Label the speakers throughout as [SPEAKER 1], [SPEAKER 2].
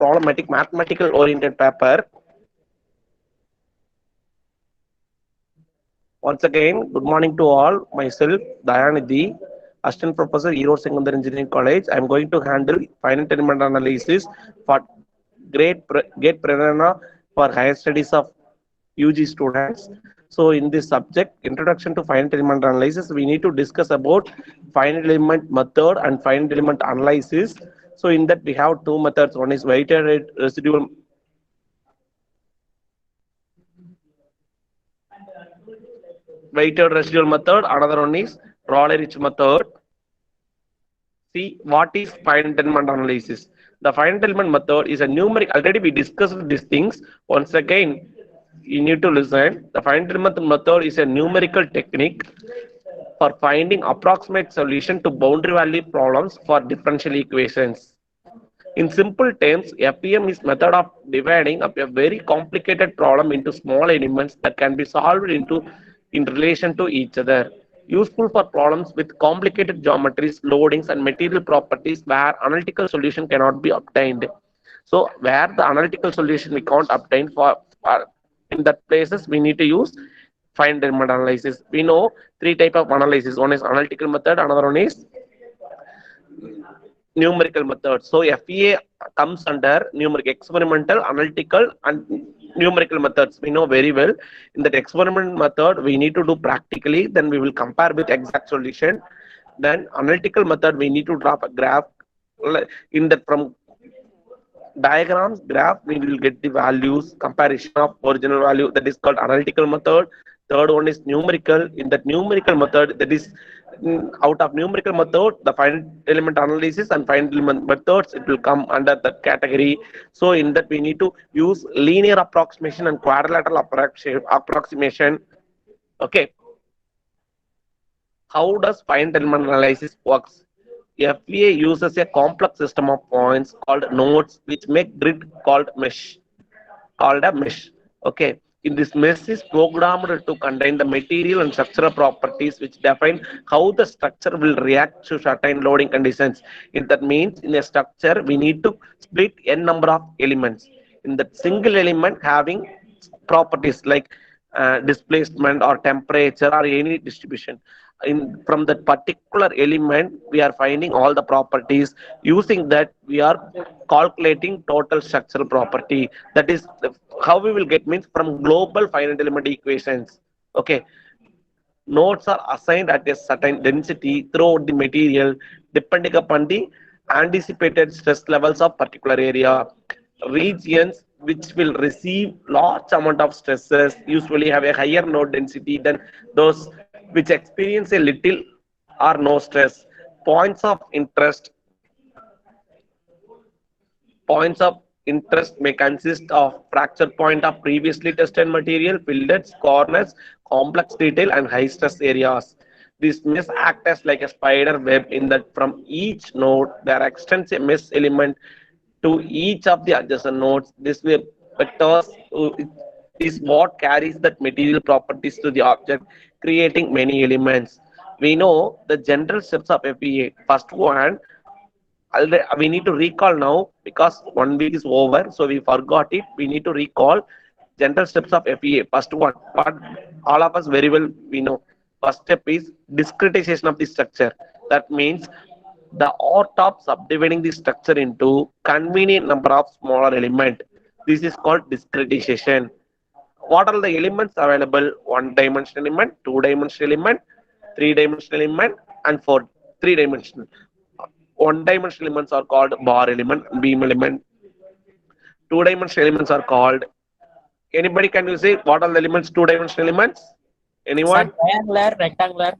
[SPEAKER 1] problematic mathematical oriented paper. Once again, good morning to all. Myself, Dayanidhi, Assistant Professor, Hero Secondary Engineering College. I am going to handle finite element analysis for great prerana for higher studies of UG students. So, in this subject, Introduction to Finite Element Analysis, we need to discuss about finite element method and finite element analysis. So, in that, we have two methods. One is weighted residual method, another one is Rayleigh-Rich method. See, what is finite element analysis? The finite element method is a numeric. Already we discussed these things. Once again, you need to listen. The finite element method is a numerical technique for finding approximate solution to boundary value problems for differential equations. In simple terms, FEM is method of dividing up a very complicated problem into small elements that can be solved into in relation to each other. Useful for problems with complicated geometries, loadings, and material properties where analytical solution cannot be obtained. So, where the analytical solution we can't obtain for in that places we need to use finite element analysis. We know three type of analysis. One is analytical method, another one is numerical method. So FEA comes under numeric experimental, analytical, and numerical methods. We know very well. In that experimental method, we need to do practically. Then we will compare with exact solution. Then analytical method, we need to draw a graph. In that from diagrams, graph, we will get the values, comparison of original value. That is called analytical method. Third one is numerical. In that numerical method, that is out of numerical method, the finite element analysis and finite element methods, it will come under that category. So in that we need to use linear approximation and quadrilateral approximation. Okay. How does finite element analysis works? FEA uses a complex system of points called nodes, which make grid called a mesh. Okay. In this mesh is programmed to contain the material and structural properties which define how the structure will react to certain loading conditions. That means in a structure we need to split n number of elements. In that single element having properties like displacement or temperature or any distribution. From that particular element we are finding all the properties. Using that we are calculating total structural property. That is how we will get means from global finite element equations. Okay. Nodes are assigned at a certain density throughout the material depending upon the anticipated stress levels of particular area. Regions which will receive large amount of stresses usually have a higher node density than those which experience a little or no stress. Points of interest Points of interest may consist of fracture point of previously tested material, fillets, corners, complex detail, and high stress areas. This mesh act as like a spider web in that from each node there extends a mesh element to each of the adjacent nodes. This web vectors is what carries that material properties to the object, creating many elements. We know the general steps of FEA. First one, we need to recall now because 1 week is over, so we forgot it. We need to recall general steps of FEA. First one, what all of us very well we know. First step is discretization of the structure. That means the art of subdividing the structure into convenient number of smaller element. This is called discretization. What are the elements available? One dimensional element, two dimensional element, three dimensional element, and four three dimensional. One dimensional elements are called bar element, beam element. Two dimensional elements are called. Anybody can you say what are the elements? Two dimensional elements?
[SPEAKER 2] Sir,
[SPEAKER 1] Anyone?
[SPEAKER 2] triangular, rectangular.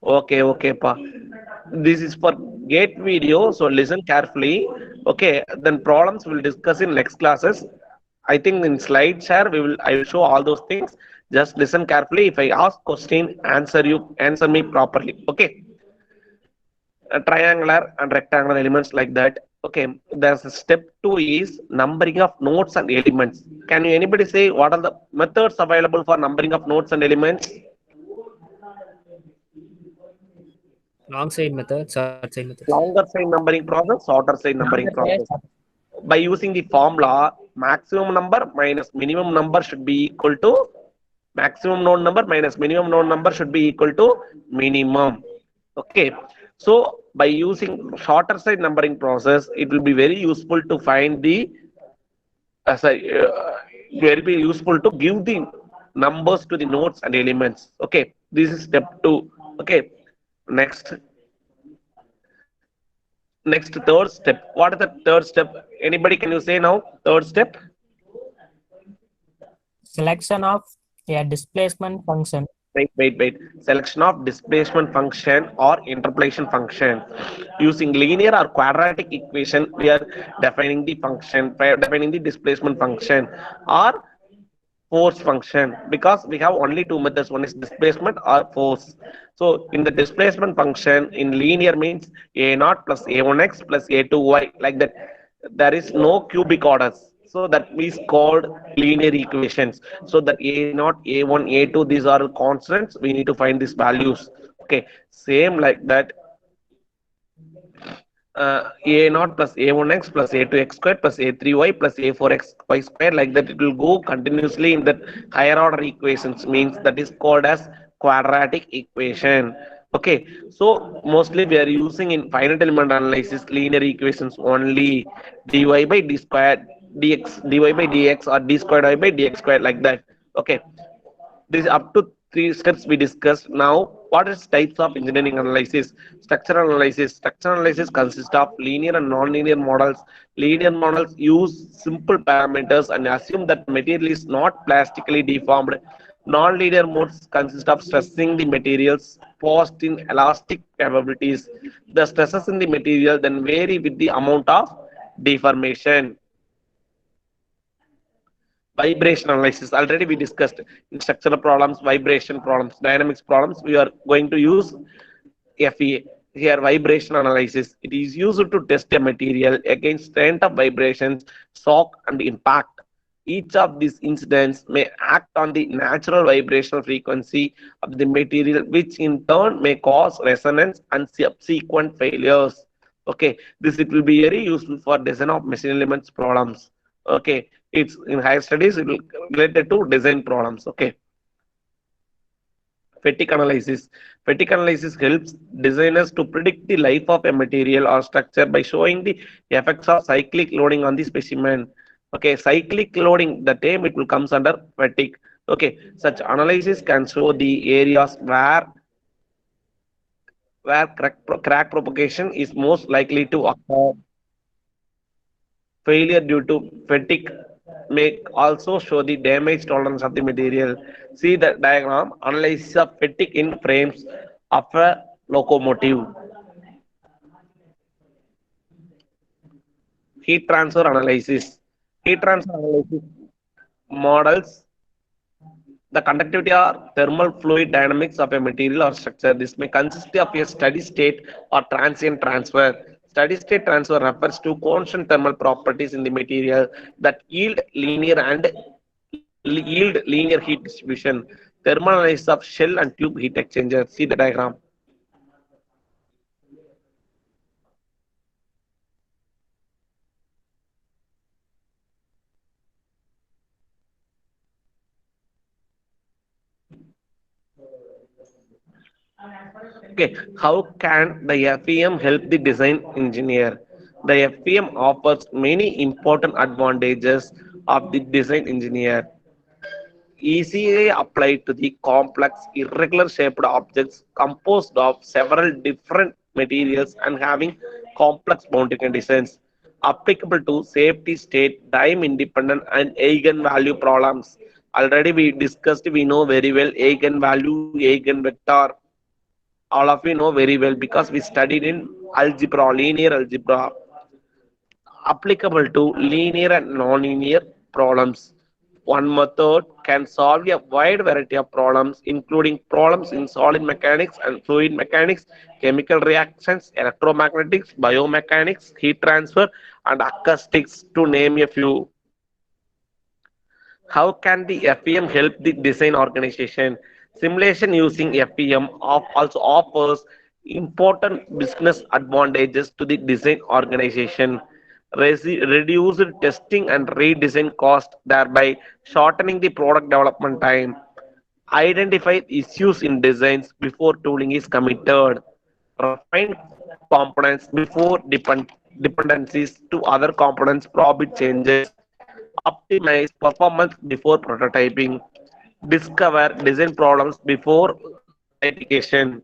[SPEAKER 1] Okay, okay, pa. This is for gate video, so listen carefully. Okay, then problems we'll discuss in next classes. I think in slide share I will show all those things. Just listen carefully. If I ask question, answer me properly. Okay. Triangular and rectangular elements like that. Okay, there's a step two is numbering of nodes and elements. Can you anybody say what are the methods available for numbering of nodes and elements?
[SPEAKER 2] Long side method, short side method.
[SPEAKER 1] Longer side numbering process, shorter side numbering
[SPEAKER 2] Longer side,
[SPEAKER 1] process.
[SPEAKER 2] short.
[SPEAKER 1] by using the formula, maximum number minus minimum number should be equal to maximum known number minus minimum known number should be equal to minimum. Okay, so by using shorter side numbering process, it will be very useful to find the sorry, very be useful to give the numbers to the nodes and elements. Okay, this is step two. Okay, next third step. What is the third step? Anybody can you say now? Third step.
[SPEAKER 2] Selection of a displacement function.
[SPEAKER 1] Wait. Selection of displacement function or interpolation function. Using linear or quadratic equation, we are defining the function, defining the displacement function or force function, because we have only two methods, one is displacement or force. So in the displacement function in linear means a naught plus a1x plus a2y, like that. There is no cubic orders, so that is called linear equations. So that a naught, a1, a2, these are constants, we need to find these values. Okay, same like that, a naught plus a1x plus a2x squared plus a3y plus a4x y squared, like that it will go continuously in that higher order equations, means that is called as quadratic equation. Okay, so mostly we are using in finite element analysis linear equations only, dy by d squared dx, dy by dx or d squared y by dx squared, like that. Okay, this up to three steps we discussed. Now, what is types of engineering analysis? Structural analysis. Structural analysis consists of linear and non-linear models. Linear models use simple parameters and assume that material is not plastically deformed. Non-linear modes consist of stressing the materials posed in elastic capabilities. The stresses in the material then vary with the amount of deformation. Vibration analysis, already we discussed in structural problems, vibration problems, dynamics problems, we are going to use FEA. Here vibration analysis, it is used to test a material against strength of vibrations, shock and impact. Each of these incidents may act on the natural vibrational frequency of the material, which in turn may cause resonance and subsequent failures. Okay, this it will be very useful for design of machine elements problems. Okay, it's in higher studies, it will related to design problems. Okay, fatigue analysis. Fatigue analysis helps designers to predict the life of a material or structure by showing the effects of cyclic loading on the specimen. Okay, cyclic loading, the term it will comes under fatigue. Okay, such analysis can show the areas where crack propagation is most likely to occur. Failure due to fatigue may also show the damage tolerance of the material. See the diagram, analysis of fatigue in frames of a locomotive. Heat transfer analysis. Heat transfer analysis models the conductivity or thermal fluid dynamics of a material or structure. This may consist of a steady state or transient transfer. Steady state transfer refers to constant thermal properties in the material that yield linear heat distribution. Thermal analysis of shell and tube heat exchanger. See the diagram. Okay, how can the FEM help the design engineer? The FEM offers many important advantages of the design engineer. Easily applied to the complex, irregular shaped objects composed of several different materials and having complex boundary conditions. Applicable to safety state, time independent, and eigenvalue problems. Already we discussed, we know very well eigenvalue, eigenvector, all of you know very well because we studied in algebra, linear algebra. Applicable to linear and nonlinear problems. One method can solve a wide variety of problems, including problems in solid mechanics and fluid mechanics, chemical reactions, electromagnetics, biomechanics, heat transfer, and acoustics, to name a few. How can the FEM help the design organization? Simulation using FEM also offers important business advantages to the design organization. reduced testing and redesign cost, thereby shortening the product development time. Identify issues in designs before tooling is committed. Refine components before dependencies to other components probably changes. Optimize performance before prototyping. Discover design problems before litigation.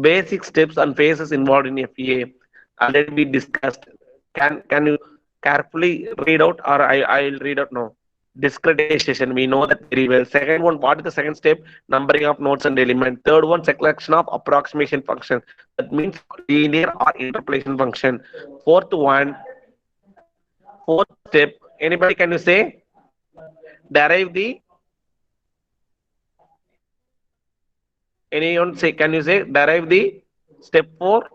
[SPEAKER 1] Basic steps and phases involved in FEA. Already we discussed. Can you carefully read out, or I'll read out now? Discretization, we know that very well. Second one, what is the second step? Numbering of nodes and element. Third one, selection of approximation function. That means linear or interpolation function. Fourth one, fourth step. Anybody can you say? Derive the. Anyone say? Can you say derive the step four?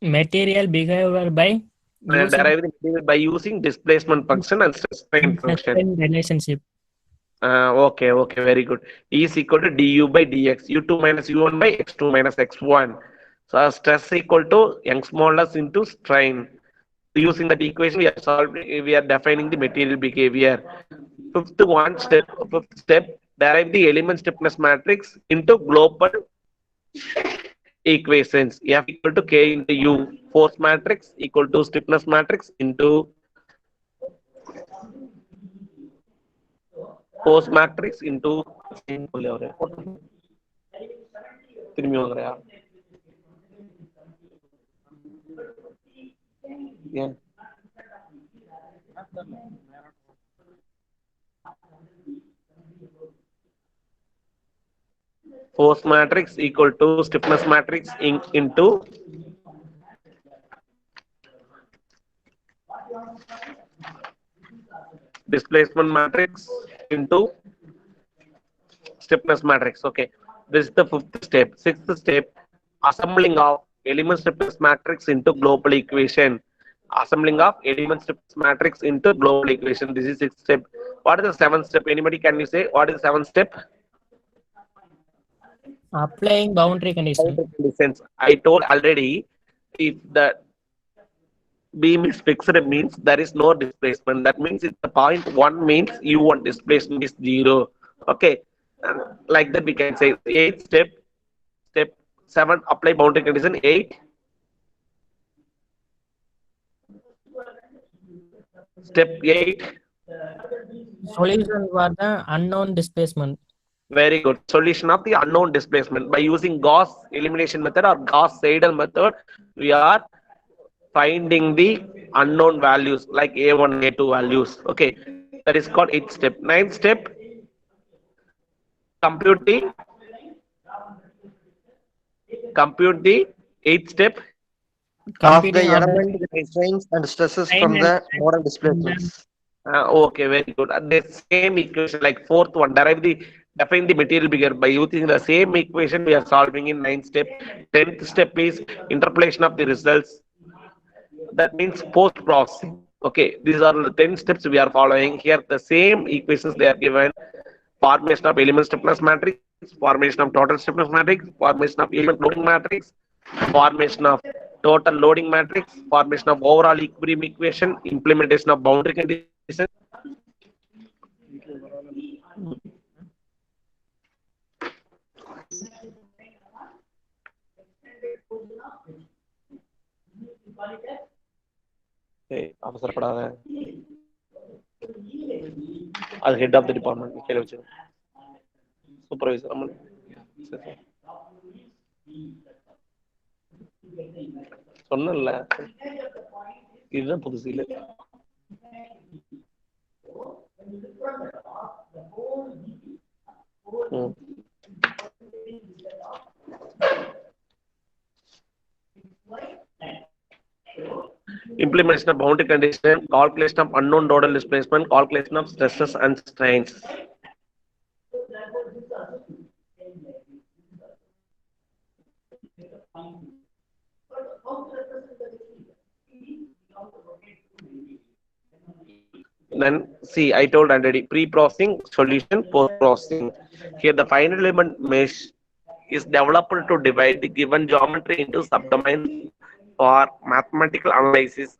[SPEAKER 2] Material behavior by using
[SPEAKER 1] Derive the material by using displacement function and stress strain function.
[SPEAKER 2] sustained relationship.
[SPEAKER 1] Okay, very good. E is equal to du by dx, u2 minus u1 by x2 minus x1. So stress equal to young's modulus into strain. Using that equation, we are defining the material behavior. Fifth step, derive the element stiffness matrix into global equations. F equal to K into U. Force matrix equal to stiffness matrix into force matrix into திரும்பி வாங்குறியா ஏன் force matrix equal to stiffness matrix into displacement matrix into stiffness matrix. Okay, this is the fifth step. Sixth step, assembling of element stiffness matrix into global equation. Assembling of element stiffness matrix into global equation. This is sixth step. What is the seventh step? Anybody can you say what is the seventh step?
[SPEAKER 2] Applying boundary condition.
[SPEAKER 1] Boundary conditions. I told already, if the beam is fixed, it means there is no displacement. That means if the point one means u1 displacement is zero. Okay, and like that we can say eighth step. Step seven, apply boundary condition. Eight. Step eight.
[SPEAKER 2] Solution for the unknown displacement.
[SPEAKER 1] Very good. Solution of the unknown displacement by using Gauss elimination method or Gauss Seidel method. We are finding the unknown values like A1, A2 values. Okay, that is called eighth step. Ninth step, compute the eighth step.
[SPEAKER 3] Of the
[SPEAKER 2] Computing of
[SPEAKER 3] element with strains and stresses from the model displacements.
[SPEAKER 1] Okay, very good. And the same equation, like fourth one, define the material behavior by using the same equation we are solving in ninth step. 10th step is interpolation of the results. That means post processing. Okay, these are the 10 steps we are following. Here, the same equations they are given: formation of element stiffness matrix, formation of total stiffness matrix, formation of element loading matrix, formation of total loading matrix, formation of overall equilibrium equation, implementation of boundary conditions. அவசரப்படாத, அது head of the department கையில வச்சு supervisor அம்மன். சொன்னல இதுதான் புதுசு இல்ல. Implementation of boundary condition, calculation of unknown nodal displacement, calculation of stresses and strains. Then see, I told already pre-processing, solution, post-processing. Here the final element mesh is developed to divide the given geometry into subdomains for mathematical analysis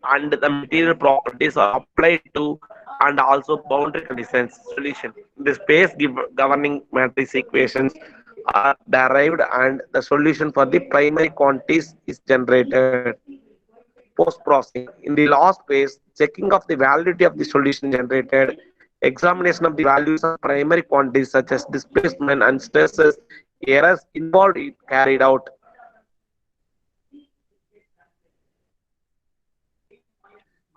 [SPEAKER 1] and the material properties are applied to and also boundary conditions solution. The space governing matrix equations are derived and the solution for the primary quantities is generated. Post processing. In the last phase, checking of the validity of the solution generated, examination of the values of primary quantities such as displacement and stresses, errors involved is carried out.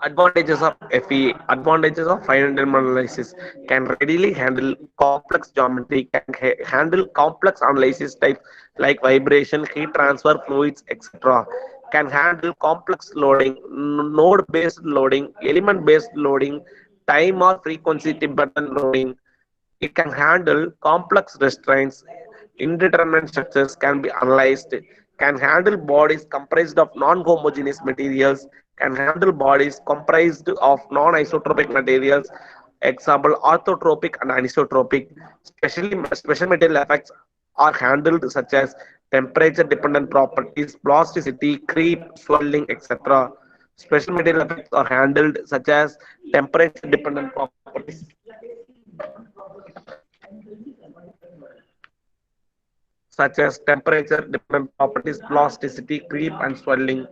[SPEAKER 1] Advantages of FEA. Advantages of finite element analysis can readily handle complex geometry, can handle complex analysis types like vibration, heat transfer, fluids, etc. Can handle complex loading, node-based loading, element-based loading, time or frequency dependent loading. It can handle complex restraints, indeterminate structures can be analyzed, can handle bodies comprised of non-homogeneous materials, can handle bodies comprised of non-isotropic materials, example orthotropic and anisotropic. Special material effects are handled such as temperature dependent properties, plasticity, creep, swelling, etc. Special material effects are handled such as temperature dependent properties such as temperature dependent properties, plasticity, creep, and swelling.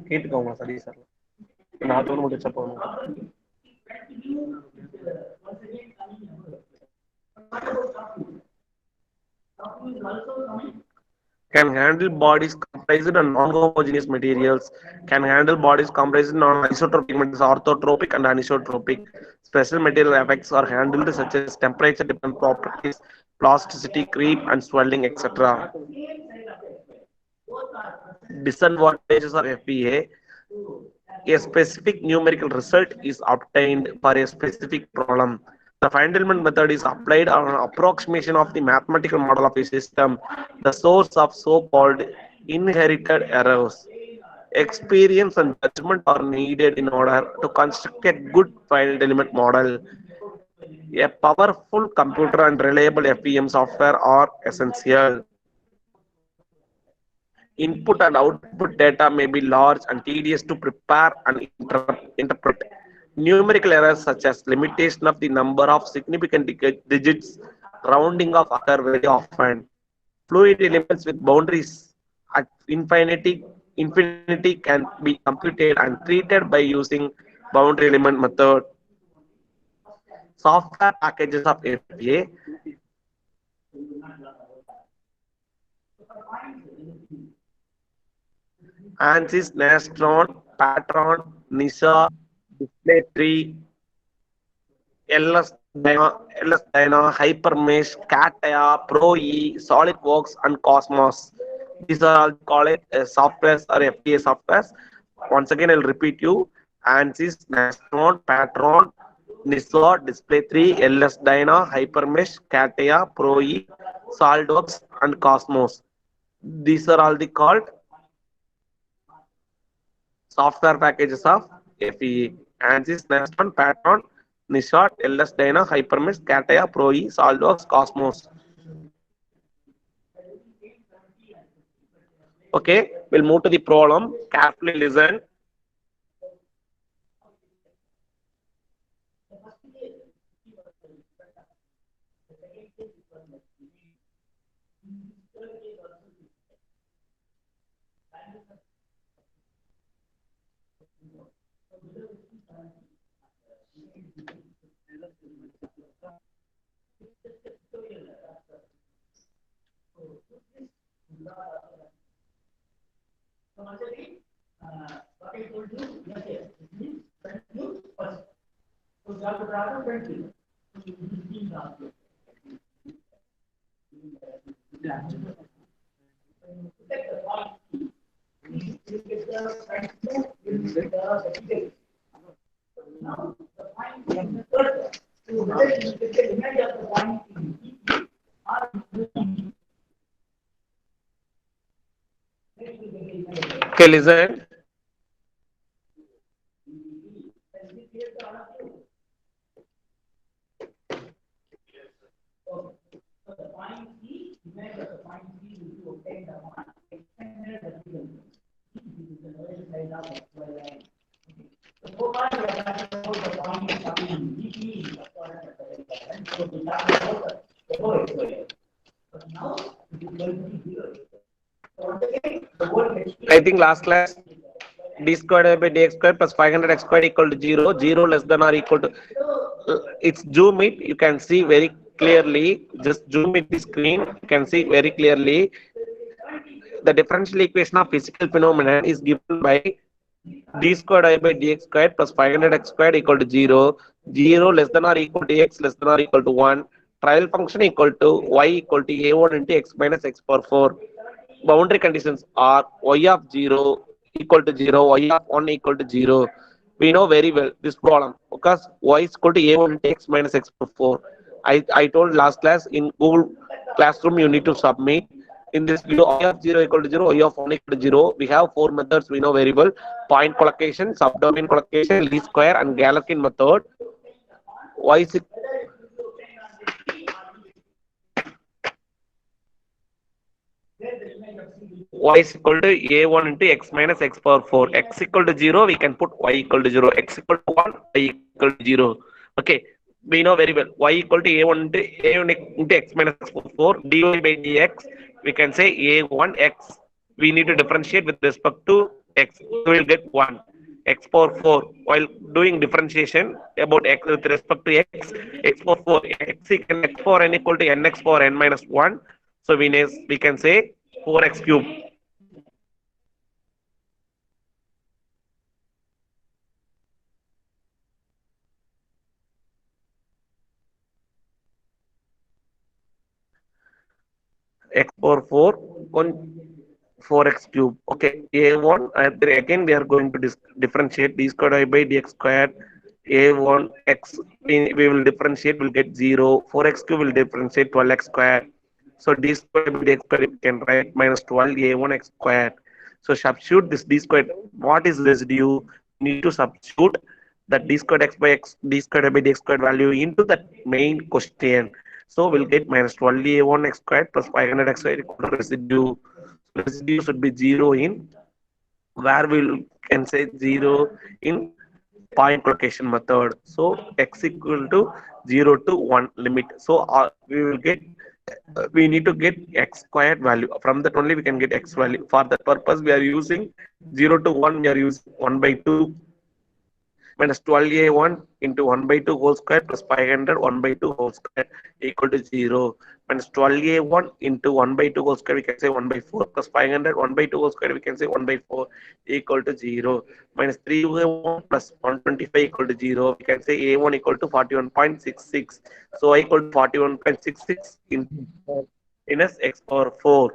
[SPEAKER 1] கேட்டுக்கோங்க சரி sir நான் தோணு முடிச்ச போகணும் can handle bodies comprised of non-homogeneous materials, can handle bodies comprised of non-isotropic materials, orthotropic and anisotropic. Special material effects are handled such as temperature-dependent properties, plasticity, creep, and swelling, etc. Disadvantages of FEA. A specific numerical result is obtained for a specific problem. The Feynman method is applied on an approximation of the mathematical model of a system, the source of so-called inherited errors. Experience and judgment are needed in order to construct a good finite element model. A powerful computer and reliable FEM software are essential. Input and output data may be large and tedious to prepare and interpret. Numerical errors such as limitation of the number of significant digits, rounding off occur very often. Fluid elements with boundaries at infinity can be computed and treated by using boundary element method. Software packages of FEA. ANSYS, Nastron, Patron, NISA, Display Tree, LS Dyna, Hypermesh, CATIA, ProE, SolidWorks, and Cosmos. These are all called softwares or FEA softwares. Once again, I'll repeat you. ANSYS, Nastron, Patron, NISA, Display 3, LS Dyna, Hypermesh, CATIA, ProE, SolidWorks, and Cosmos. These are all the called software packages of FEA. ANSYS, Nastron, Patron, NISA, LS Dyna, Hypermesh, CATIA, ProE, SolidWorks, Cosmos. Okay, we'll move to the problem. Carefully listen. Okay, listen. I think last class d squared by dx squared plus 500 x squared equal to 0, 0 less than or equal to, it's zoom it, you can see very clearly, just zoom it the screen, you can see very clearly, the differential equation of physical phenomenon is given by d squared I by dx squared plus 500 x squared equal to 0, 0 less than or equal to x less than or equal to 1, trial function equal to y equal to a1 into x minus x power 4. Boundary conditions are y of 0 equal to 0, y of 1 equal to 0. We know very well this problem because y is equal to a1 into x minus x power 4. I told last class in Google Classroom you need to submit. In this video, y of 0 equal to 0, y of 1 equal to 0. We have four methods we know very well: point collocation, subdomain collocation, least square, and Galerkin method. Y is y is equal to a1 into x minus x power 4. X equal to 0, we can put y equal to 0. X equal to 1, y equal to 0. Okay, we know very well y equal to a1 into a1 into x minus x power 4 dy by dx. We can say a1 x. We need to differentiate with respect to x. We will get 1 x power 4. While doing differentiation about x with respect to x, x power 4, x power n equal to nx power n minus 1. So we can say 4x cube. X power 4 on 4x cube. Okay, a1 again we are going to differentiate d squared I by dx squared a1 x. We will differentiate, will get 0. 4x cube will differentiate 12x squared. So d squared by dx squared we can write minus 12 a1 x squared. So substitute this d squared. What is residue? We need to substitute that d squared x by x, d squared by dx squared value into that main question. So we'll get minus 12 a1 x squared plus 500 x squared equal to residue. So residue should be 0 in where we can say 0 in point collocation method. So x equal to 0 to 1 limit. So we will get we need to get x squared value. From that only we can get x value. For that purpose we are using 0 to 1, we are using 1 by 2 minus 12a1 into 1 by 2 whole square plus 500 1 by 2 whole square equal to 0. Minus 12a1 into 1 by 2 whole square we can say 1 by 4 plus 500 1 by 2 whole square we can say 1 by 4 equal to 0. Minus 3a1 plus 125 equal to 0. We can say a1 equal to 41.66. So I equal to 41.66 in minus x power 4.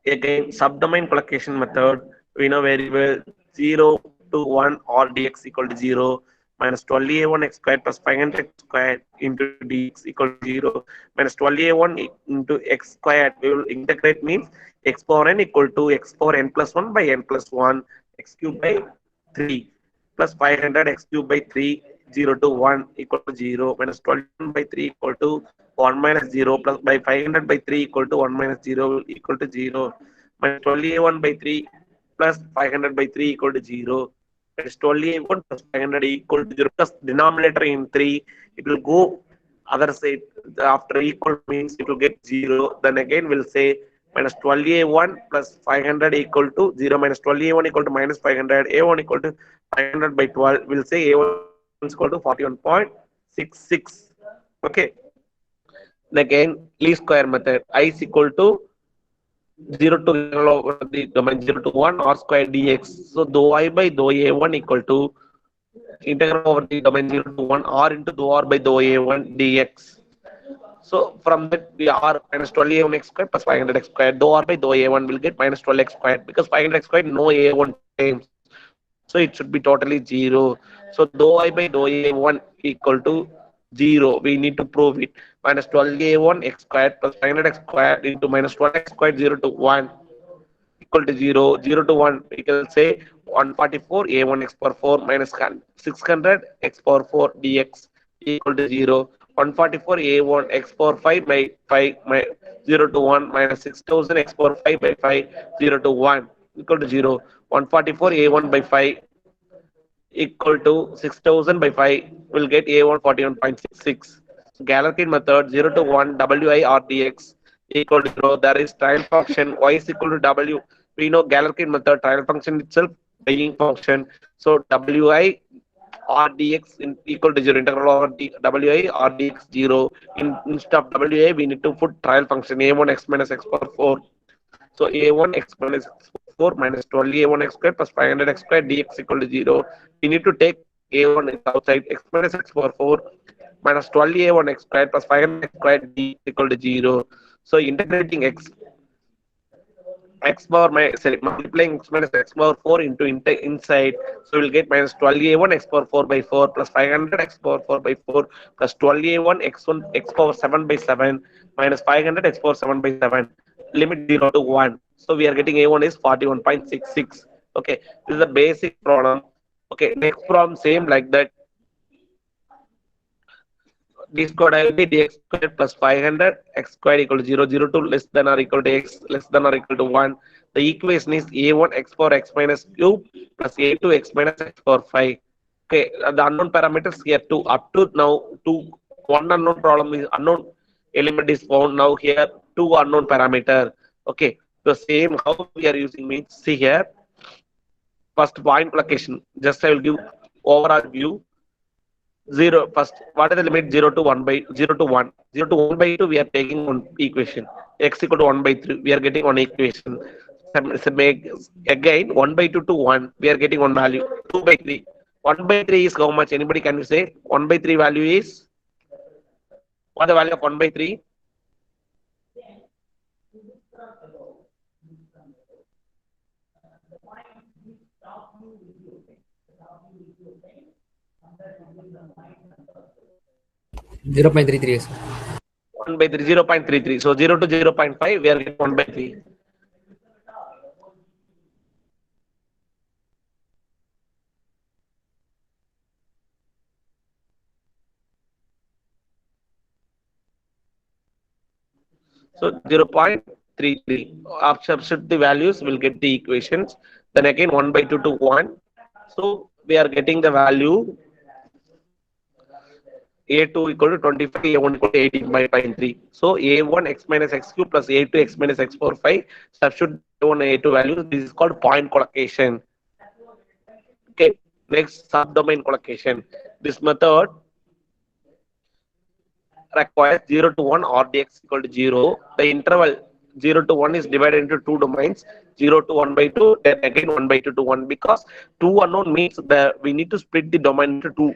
[SPEAKER 1] Again, subdomain collocation method, we know very well 0 to 1 or dx equal to 0 minus 12a1 x squared plus 500 x squared into dx equal to 0 minus 12a1 into x squared. We will integrate means x power n equal to x power n plus 1 by n plus 1 x cube by 3 plus 500 x cube by 3 0 to 1 equal to 0 minus 12 by 3 equal to 1 minus 0 plus by 500 by 3 equal to 1 minus 0 equal to 0 minus 12a1 by 3 plus 500 by 3 equal to 0 minus 12a1 plus 500 equal to 0 plus denominator in 3 it will go other side after equal means it will get 0. Then again we'll say minus 12a1 plus 500 equal to 0 minus 12a1 equal to minus 500 a1 equal to 500 by 12. We'll say a1 is equal to 41.66. Okay. Again, least square method. I is equal to 0 to over the domain 0 to 1 r square dx. So dou I by dou a1 equal to integral over the domain 0 to 1 r into dou r by dou a1 dx. So from that we are minus 12a1 x squared plus 500 x squared. Dou r by dou a1 will get minus 12 x squared because 500 x squared no a1 times. So it should be totally 0. So dou I by dou a1 equal to 0. We need to prove it. minus 12a1 x squared plus 500 x squared into minus 12x squared 0 to 1 equal to 0, 0 to 1, we can say 144 a1 x power 4 minus 600 x power 4 dx equal to 0, 144 a1 x power 5 by 5 0 to 1 minus 6000 x power 5 by 5 0 to 1 equal to 0, 144 a1 by 5 equal to 6000 by 5 will get a1 41.66. Galerkin method 0 to 1 wi r dx equal to 0. There is trial function y is equal to w. We know Galerkin method trial function itself being function. So wi r dx equal to 0. Integral over wi r dx 0. Instead of wi we need to put trial function a1 x minus x power 4. So a1 x minus x power 4 minus 12 a1 x squared plus 500 x squared dx equal to 0. We need to take a1 is outside x minus x power 4 minus 12 a1 x squared plus 500 x squared d equal to 0. So integrating x power sorry, multiplying x minus x power 4 into inside, so we'll get minus 12a1 x power 4 by 4 plus 500 x power 4 by 4 plus 12a1 x1 x power 7 by 7 minus 500 x power 7 by 7, limit 0 to 1. So we are getting a1 is 41.66. Okay, this is the basic problem. Okay, next problem same like that. D squared I will be dx squared plus 500 x squared equal to 0, 0 to less than or equal to x less than or equal to 1. The equation is a1 x power x minus cube plus a2 x minus x power 5. Okay, the unknown parameters here 2 up to now 2. One unknown problem is unknown element is found. Now here 2 unknown parameter. Okay, the same how we are using means see here first point location. Just I will give overall view. 0 first, what is the limit? 0 to 1 by 0 to 1, 0 to 1 by 2 we are taking one equation, x equal to 1 by 3 we are getting one equation. So make again 1 by 2 to 1 we are getting one value, 2 by 3. 1 by 3 is how much? Anybody can you say? 1 by 3 value is what? The value of 1 by 3?
[SPEAKER 4] Zero point three three.
[SPEAKER 1] 1 by 3, 0.33. So 0 to 0.5 we are getting 1 by 3. So 0.33. Substitute the values, will get the equations. Then again 1 by 2 to 1. So we are getting the value a2 equal to 25, a1 equal to 18 by 0.3. So a1 x minus x cube plus a2 x minus x power 5. Substitute a1 and a2 values. This is called point collocation. Okay. Next, subdomain collocation. This method requires 0 to 1 or dx equal to 0. The interval 0 to 1 is divided into two domains, 0 to 1 by 2, then again 1 by 2 to 1, because two unknown means that we need to split the domain into two.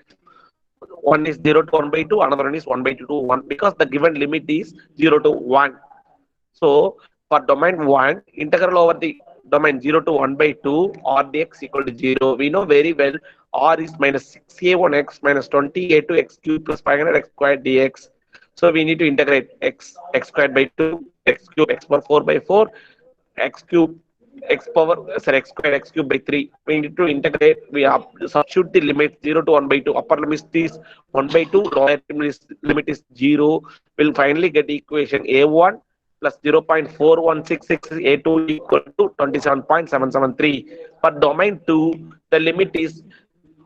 [SPEAKER 1] One is 0 to 1 by 2, another one is 1 by 2 to 1, because the given limit is 0 to 1. So for domain 1, integral over the domain 0 to 1 by 2 r dx equal to 0. We know very well r is minus 6a1x minus 20a2 x cube plus 500 x squared dx. So we need to integrate x squared by 2, x cube x power 4 by 4, x cube x power sorry x squared x cube by 3. We need to integrate. We have substitute the limit 0 to 1 by 2. Upper limit is 1 by 2. Lower limit is 0. We'll finally get the equation a1 plus 0.4166 a2 equal to 27.773. For domain 2, the limit is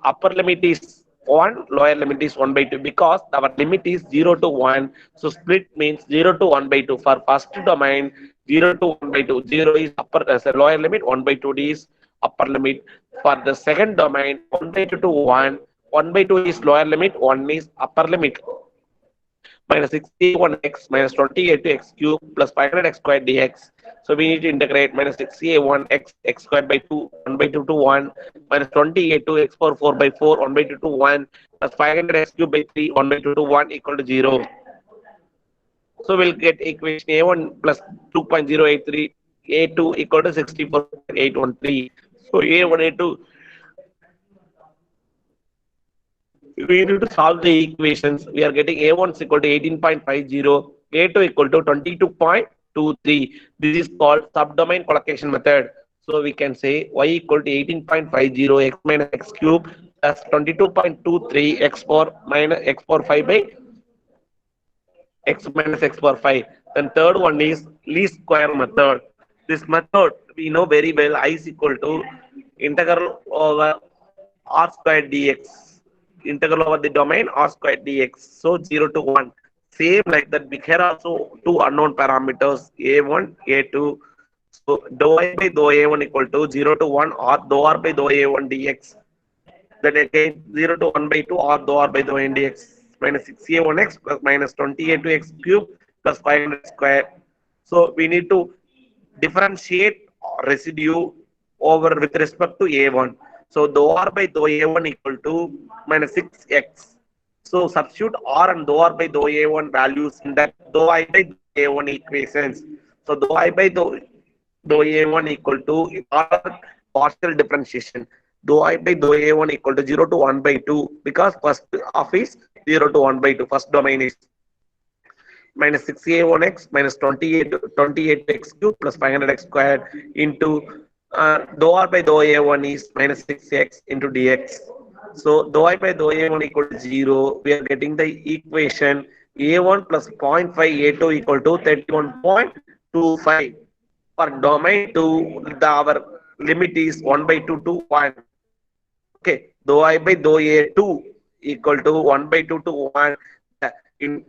[SPEAKER 1] upper limit is 1, lower limit is 1 by 2, because our limit is 0 to 1. So split means 0 to 1 by 2. For first domain, 0 to 1 by 2. 0 is lower limit, 1 by 2 is upper limit. For the second domain, 1 by 2 to 1. 1 by 2 is lower limit, 1 is upper limit. Minus 61x minus 28x cube plus 500x squared dx. So we need to integrate minus 6a1x x squared by 2, 1 by 2 to 1, minus 28 x power 4 by 4, 1 by 2 to 1, plus 500x cube by 3, 1 by 2 to 1 equal to 0. So we'll get equation a1 plus 2.083, a2 equal to 64.813. So a1, a2 We need to solve the equations. We are getting a1 is equal to 18.50, a2 equal to 22.23. This is called subdomain collocation method. So we can say y equal to 18.50 x minus x cube plus 22.23 x power minus x power 5 by x minus x power 5. Then third one is least square method. This method we know very well. I is equal to integral over r squared dx. Integral over the domain r squared dx. So 0 to 1. Same like that. Here also two unknown parameters a1, a2. So dou I by dou a1 equal to 0 to 1 or dou r by dou a1 dx. Then again 0 to 1 by 2 or dou r by dou n dx minus 6a1x plus minus 28x cube plus 500 square. So we need to differentiate residue over with respect to a1. So dou r by dou a1 equal to minus 6x. So substitute r and dou r by dou a1 values in that dou I by dou a1 equations. So dou I by dou a1 equal to r partial differentiation. Dou I by dou a1 equal to 0 to 1 by 2 because first of is 0 to 1 by 2. First domain is minus 6a1x minus 28x cube plus 500x squared into dou r by dou a1 is minus 6x into dx. So dou I by dou a1 equal to 0. We are getting the equation a1 plus 0.5 a2 equal to 31.25. For domain 2, our limit is 1 by 2 to 1. Okay, dou I by dou a2 equal to 1 by 2 to 1. In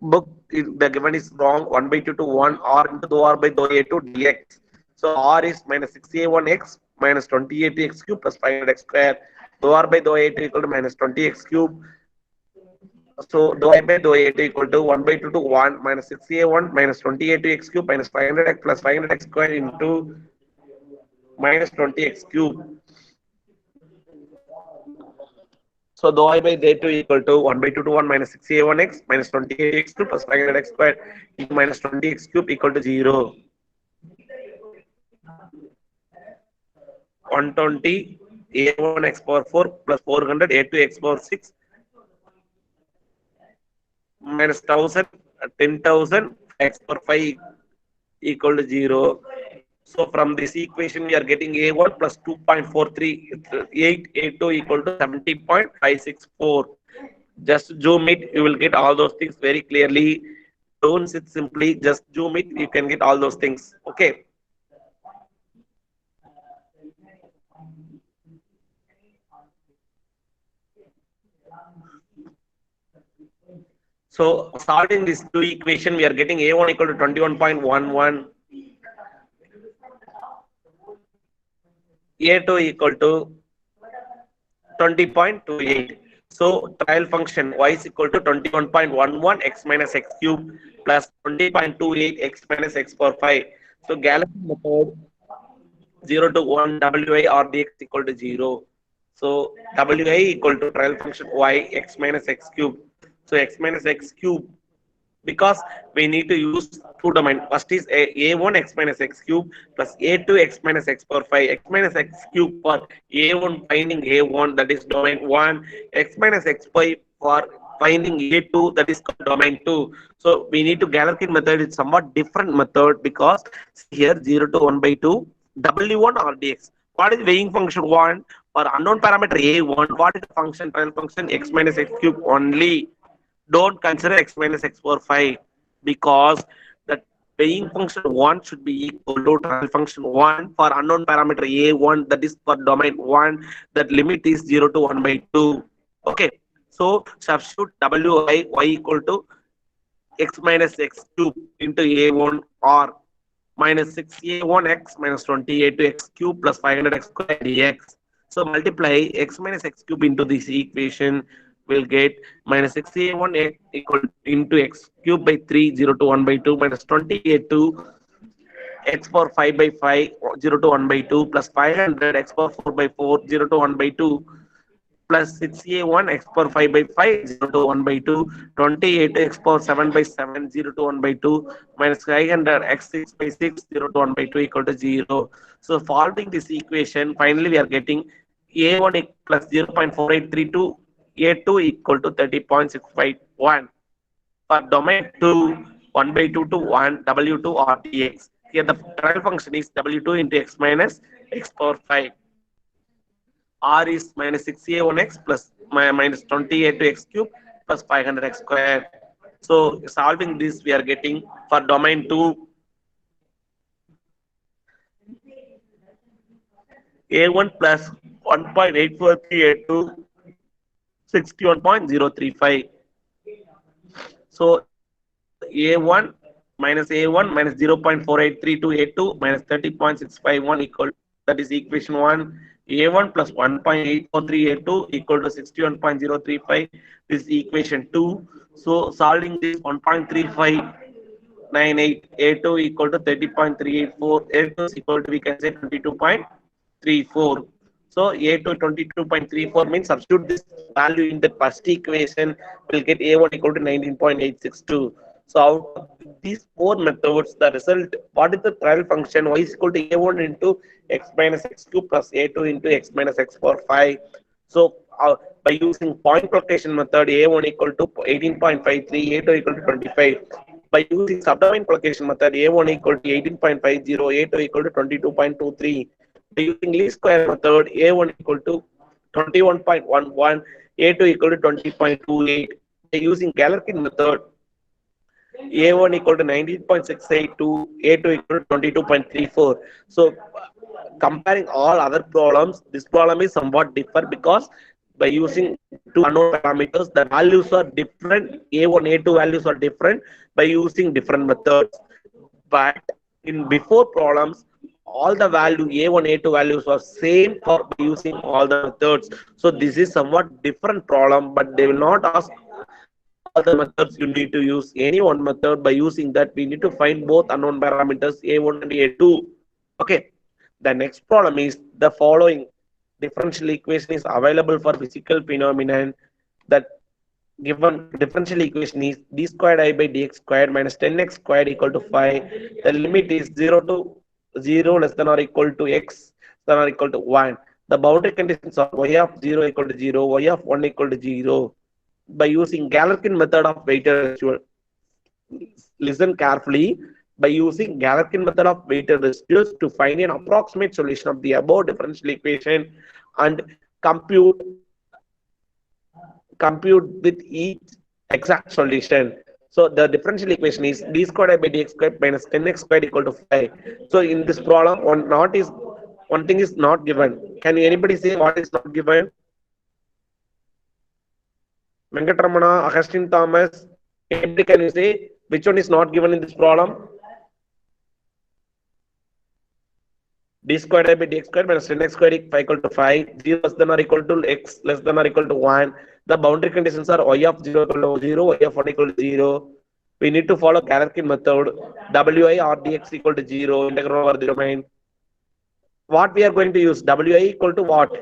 [SPEAKER 1] book, the given is wrong. 1 by 2 to 1 r into dou r by dou a2 dx. So r is minus 6a1x minus 28x cube plus 500x square. Dou r by dou a2 equal to minus 20x cube. So dou I by dou a2 equal to 1 by 2 to 1 minus 6a1 minus 28x cube minus 500x plus 500x square into minus 20x cube. So dou I by dou 2 equal to 1 by 2 to 1 minus 6a1x minus 28x cube plus 500x squared into minus 20x cube equal to 0. 120 a1 x power 4 plus 400 a2 x power 6 minus 1000 10,000 x power 5 equal to 0. So from this equation we are getting a1 plus 2.438 a2 equal to 70.564. Just zoom it, you will get all those things very clearly. Don't sit simply, just zoom it, you can get all those things. Okay. So solving these two equation, we are getting a1 equal to 21.11, a2 equal to 20.28. So trial function y is equal to 21.11 x minus x cube plus 20.28 x minus x power 5. So Galerkin method 0 to 1 wi or dx equal to 0. So wi equal to trial function y x minus x cube. So x minus x cube, because we need to use two domain. First is a1 x minus x cube plus a2 x minus x power 5. X minus x cube for a1 finding a1, that is domain 1. X minus x 5 for finding a2, that is domain 2. So we need to Galerkin method. It's somewhat different method because here 0 to 1 by 2 w1 or dx. What is weighing function 1 for unknown parameter a1? What is the function, trial function x minus x cube only? Don't consider x minus x power 5 because the weighing function 1 should be equal to trial function 1 for unknown parameter a1, that is for domain 1, that limit is 0 to 1 by 2. Okay, so substitute wi y equal to x minus x cube into a1 or minus 6a1x minus 28x cube plus 500x square dx. So multiply x minus x cube into this equation, will get minus 6a1 equal into x cube by 3 0 to 1 by 2 minus 28 x power 5 by 5 0 to 1 by 2 plus 500 x power 4 by 4 0 to 1 by 2 plus 6a1 x power 5 by 5 0 to 1 by 2 28 x power 7 by 7 0 to 1 by 2 minus 500 x 6 by 6 0 to 1 by 2 equal to 0. So solving this equation, finally we are getting a1 plus 0.4832 A2 equal to 30.651. For domain 2, 1 by 2 to 1, W2 or dx. Here the trial function is W2 into x minus x power 5. R is minus 6a1x plus minus 20a2x cube plus 500x squared. So solving this, we are getting for domain 2, a1 plus 1.843a2, 61.035. So a1 minus 0.4832 a2 minus 30.651 equal, that is equation 1. A1 plus 1.843 a2 equal to 61.035. This is equation 2. So solving this, 1.3598 a2 equal to 30.384, a2 is equal to, we can say, 22.34. So a2 22.34 means substitute this value in the first equation, will get a1 equal to 19.862. So out of these four methods, the result, what is the trial function? Y is equal to a1 into x minus x cube plus a2 into x minus x power 5. So by using point location method, a1 equal to 18.53, a2 equal to 25. By using subdomain collocation method, a1 equal to 18.50, a2 equal to 22.23. By using least square method, a1 equal to 21.11, a2 equal to 20.28. By using Galerkin method, a1 equal to 19.682, a2 equal to 22.34. So comparing all other problems, this problem is somewhat different because by using two unknown parameters, the values are different. A1, A2 values are different by using different methods. But in before problems, all the value A1, A2 values are same for using all the methods. So this is somewhat different problem, but they will not ask all the methods. You need to use any one method. By using that, we need to find both unknown parameters A1 and A2. Okay. The next problem is the following differential equation is available for physical phenomenon. That given differential equation is d squared I by dx squared minus 10x squared equal to 5. The limit is 0 to 0 less than or equal to x less than or equal to 1. The boundary conditions are y of 0 equal to 0, y of 1 equal to 0. By using Galerkin method of weighted residual, listen carefully. By using Galerkin method of weighted residuals to find an approximate solution of the above differential equation and compute with each exact solution. So the differential equation is d squared by dx squared minus 10x squared equal to 5. So in this problem, one thing is not given. Can anybody say what is not given? Venkatramana, Augustine Thomas, anybody can you say which one is not given in this problem? D squared by dx squared minus 10x squared equal to 5, 0 less than or equal to x less than or equal to 1. The boundary conditions are y of 0 equal to 0, y of 1 equal to 0. We need to follow Galerkin method, wi or dx equal to 0, integral over the domain. What we are going to use? Wi equal to what?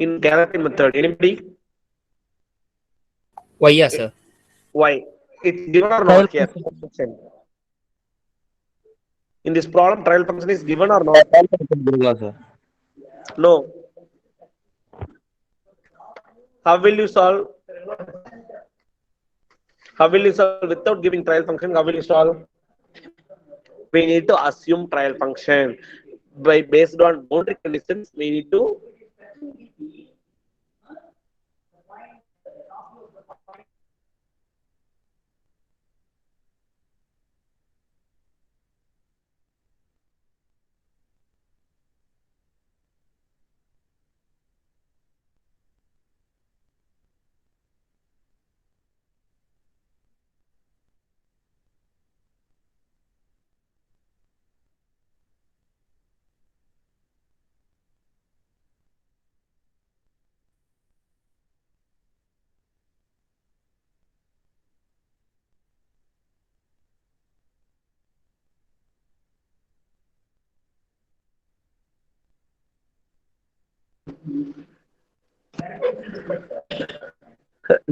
[SPEAKER 1] In Galerkin method, anybody?
[SPEAKER 4] Why, yeah, sir.
[SPEAKER 1] Why? It's given or not here? In this problem, trial function is given or not? No. How will you solve? How will you solve without giving trial function? How will you solve? We need to assume trial function. Based on boundary conditions, we need to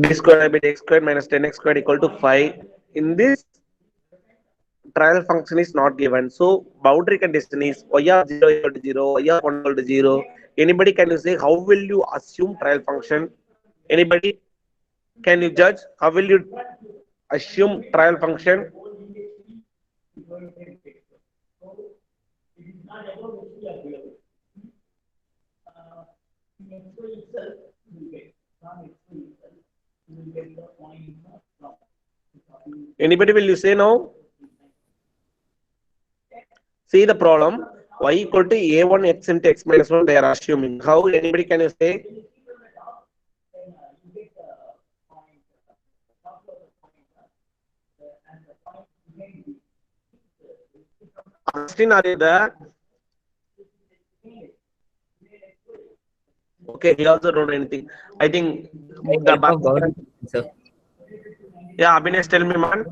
[SPEAKER 1] d squared by x squared minus 10x squared equal to 5. In this, trial function is not given. So boundary condition is y of 0 equal to 0, y of 1 equal to 0. Anybody can you say how will you assume trial function? Anybody? Can you judge? How will you assume trial function? Anybody will you say now? See the problem. Y equal to a1 x into x minus 1 they are assuming. How anybody can you say? Augustine, are you there? Okay, he also don't know anything. I think
[SPEAKER 4] With
[SPEAKER 1] the
[SPEAKER 4] the help of boundary conditions, sir.
[SPEAKER 1] yeah, Abhinesh, tell me, man.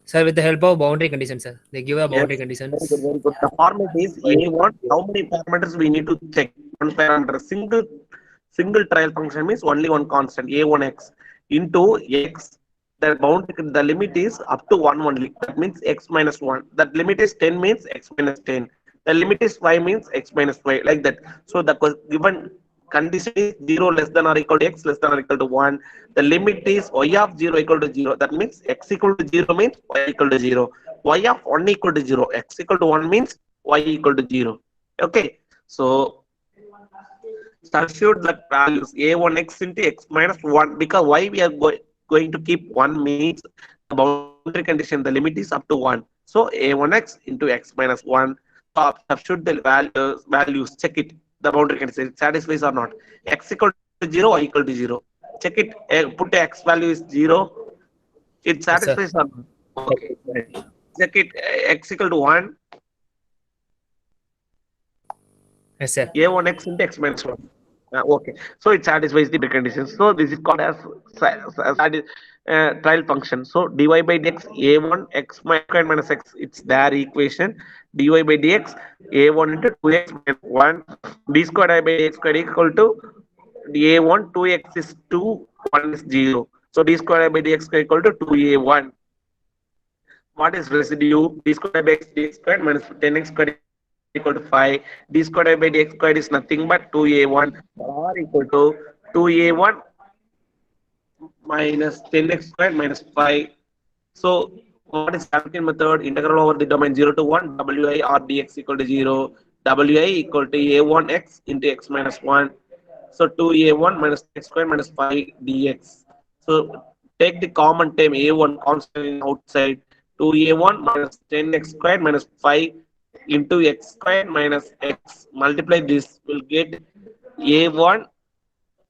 [SPEAKER 4] Sir, with the help of boundary conditions, sir. They give a
[SPEAKER 1] Yes,
[SPEAKER 4] boundary
[SPEAKER 1] very
[SPEAKER 4] conditions.
[SPEAKER 1] good, very good. The format is A1. How many parameters we need to check? One parameter. Single trial function means only one constant A1x into x. The boundary, the limit is up to 1 only. That means x minus 1. That limit is 10 means x minus 10. The limit is 5 means x minus 5, like that. So the given condition is 0 less than or equal to x less than or equal to 1. The limit is y of 0 equal to 0. That means x equal to 0 means y equal to 0. Y of 1 equal to 0. X equal to 1 means y equal to 0. Okay. So substitute that values a1x into x minus 1, because why we are going to keep 1 means the boundary condition, the limit is up to 1. So a1x into x minus 1. So substitute the values, check it. The boundary condition it satisfies or not. X equal to 0, y equal to 0. Check it. Put the x value is 0. It
[SPEAKER 4] Yes, sir.
[SPEAKER 1] satisfies or not. Okay. Check it. X equal to 1.
[SPEAKER 4] Yes, sir.
[SPEAKER 1] A1x into x minus 1. Okay, so it satisfies the preconditions. So this is called as trial function. So dy by dx a1 x squared minus x, it's their equation. Dy by dx a1 into 2x minus 1 d squared by dx squared equal to a1 2x is 2 1 is 0. So d squared by dx squared equal to 2a1. What is residue? D squared by x dx squared minus 10x squared equal to 5. D squared by dx squared is nothing but 2a1 or equal to 2a1 minus 10x squared minus 5. So what is Hamilton method? Integral over the domain 0 to 1 wi or dx equal to 0. Wi equal to a1x into x minus 1. So 2a1 minus x squared minus 5 dx. So take the common term a1 constant in outside. 2a1 minus 10x squared minus 5 into x squared minus x. Multiply this will get a1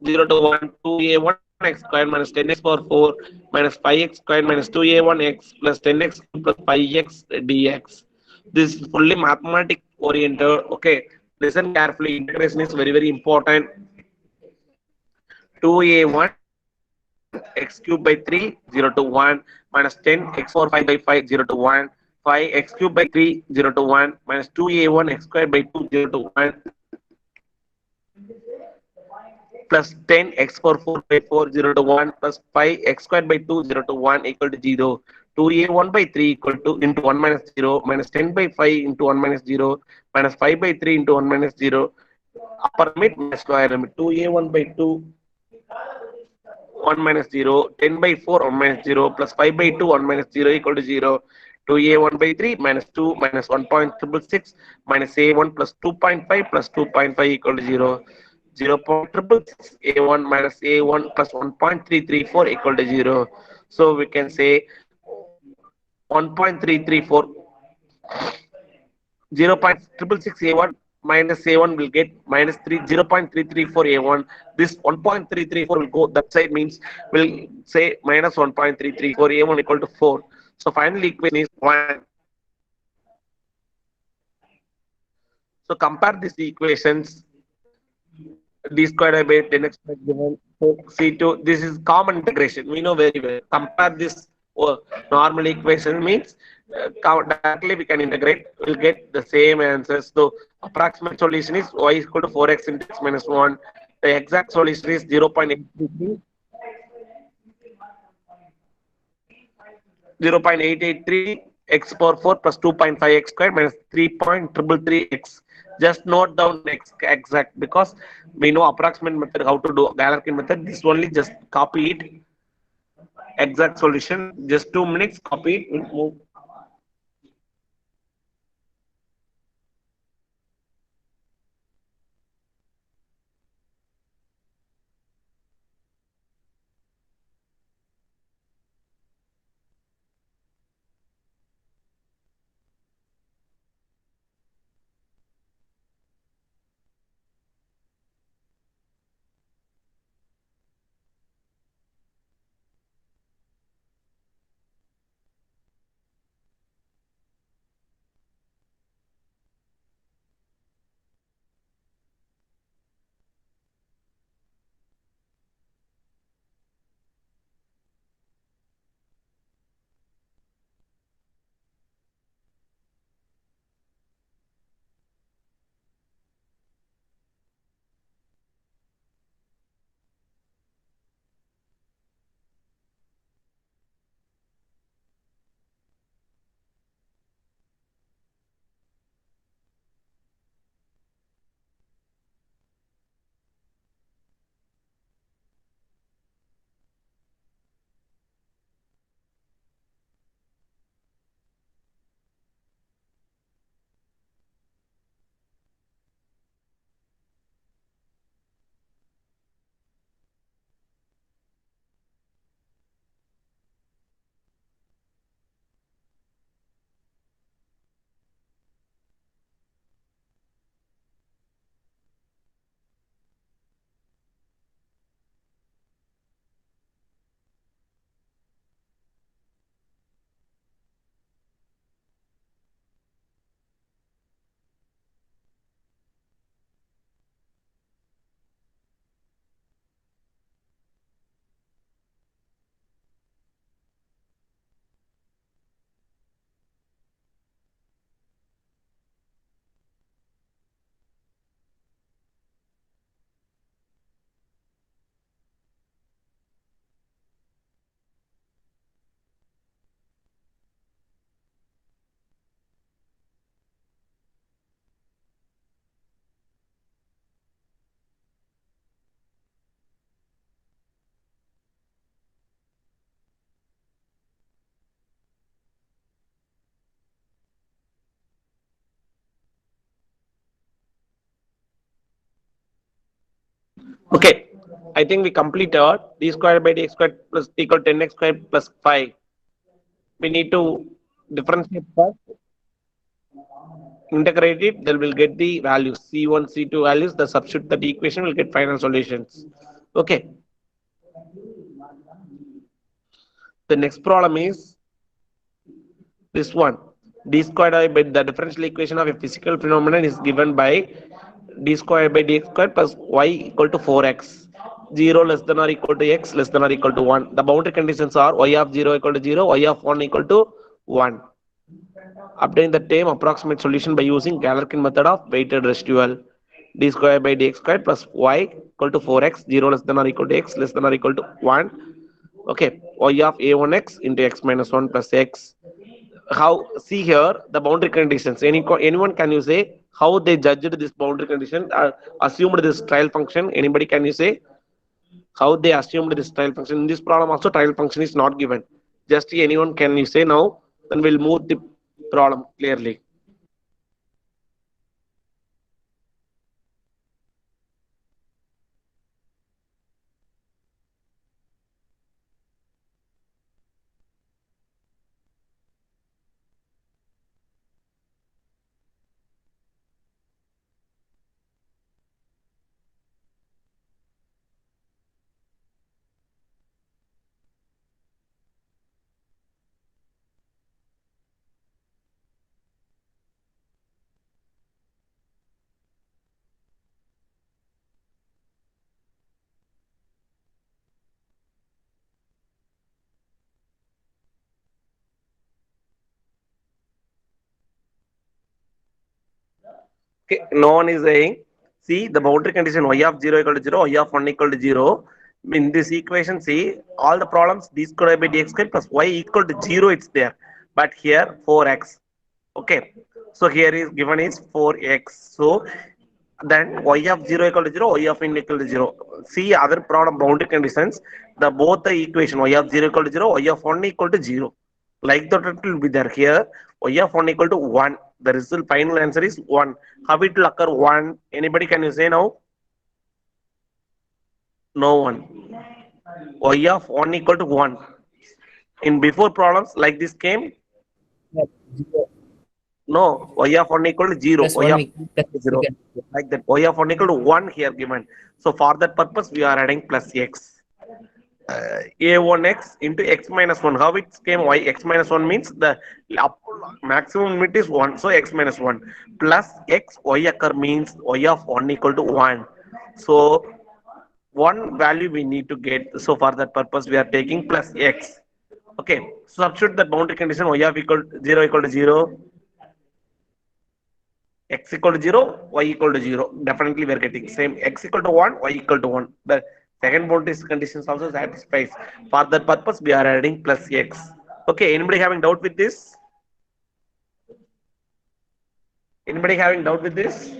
[SPEAKER 1] 0 to 1 2a1 x squared minus 10x power 4 minus 5x squared minus 2a1 x plus 10x plus 5x dx. This is fully mathematic oriented. Okay, listen carefully. Integration is very very important. 2a1 x cube by 3 0 to 1 minus 10 x power 5 by 5 0 to 1 5 x cube by 3 0 to 1 minus 2a1 x squared by 2 0 to 1 plus 10 x power 4 by 4 0 to 1 plus 5 x squared by 2 0 to 1 equal to 0. 2a1 by 3 equal to into 1 minus 0 minus 10 by 5 into 1 minus 0 minus 5 by 3 into 1 minus 0 upper limit minus square limit. 2a1 by 2 1 minus 0 10 by 4 1 minus 0 plus 5 by 2 1 minus 0 equal to 0. 2a1 by 3 minus 2 minus 1.666 minus a1 plus 2.5 plus 2.5 equal to 0. 0.666 a1 minus a1 plus 1.334 equal to 0. So we can say 1.334 0.666 a1 minus a1 will get minus 0.334 a1. This 1.334 will go that side, means will say minus 1.334 a1 equal to 4. So final equation is 1. So compare these equations. D squared by 10x given. So C2, this is common integration. We know very well. Compare this normal equation means directly we can integrate. We'll get the same answers. So approximate solution is y is equal to 4x into x minus 1. The exact solution is 0.833. 0.883 x power 4 plus 2.5 x squared minus 3.333 x. Just note down x exact because we know approximate method how to do Galerkin method. This only just copy it. Exact solution. Just 2 minutes. Copy it. We'll move. Okay, I think we completed d squared by dx squared plus equal 10x squared plus 5. We need to differentiate first, integrate it, then we'll get the values c1, c2 values, the substitute that equation will get final solutions. Okay, the next problem is this one. D squared by the differential equation of a physical phenomenon is given by d squared by dx squared plus y equal to 4x. 0 less than or equal to x less than or equal to 1. The boundary conditions are y of 0 equal to 0, y of 1 equal to 1. Obtain the term approximate solution by using Galerkin method of weighted residual. D squared by dx squared plus y equal to 4x, 0 less than or equal to x less than or equal to 1. Okay, y of a1x into x minus 1 plus x. How, see here the boundary conditions. Anyone can you say how they judged this boundary condition, assumed this trial function? Anybody can you say how they assumed this trial function? In this problem also trial function is not given. Just anyone can you say now? Then we'll move the problem clearly. Okay, no one is saying. See the boundary condition y of 0 equal to 0, y of 1 equal to 0. In this equation, see all the problems d squared by dx squared plus y equal to 0, it's there. but here 4x. Okay, so here is given is 4x. So then y of 0 equal to 0, y of n equal to 0. See other problem boundary conditions, the both the equation y of 0 equal to 0, y of 1 equal to 0. Like that it will be there here, y of 1 equal to 1. The result final answer is 1. How it will occur 1? Anybody can you say now? No one. Y of 1 equal to 1. In before problems like this came, no, y of 1 equal to 0,
[SPEAKER 4] Plus
[SPEAKER 1] y
[SPEAKER 4] 1
[SPEAKER 1] of
[SPEAKER 4] we plus
[SPEAKER 1] 0,
[SPEAKER 4] we can.
[SPEAKER 1] like that, y of 1 equal to 1 here given. So for that purpose, we are adding plus x. A1x into x minus 1. How it came? Y x minus 1 means the maximum limit is 1. So x minus 1 plus x y occur means y of 1 equal to 1. So one value we need to get. So for that purpose, we are taking plus x. Okay. So substitute the boundary condition y of equal to 0 equal to 0. X equal to 0, y equal to 0. Definitely we are getting same x equal to 1, y equal to 1. The second boundary conditions also satisfies. For that purpose, we are adding plus x. Okay, anybody having doubt with this? Anybody having doubt with this?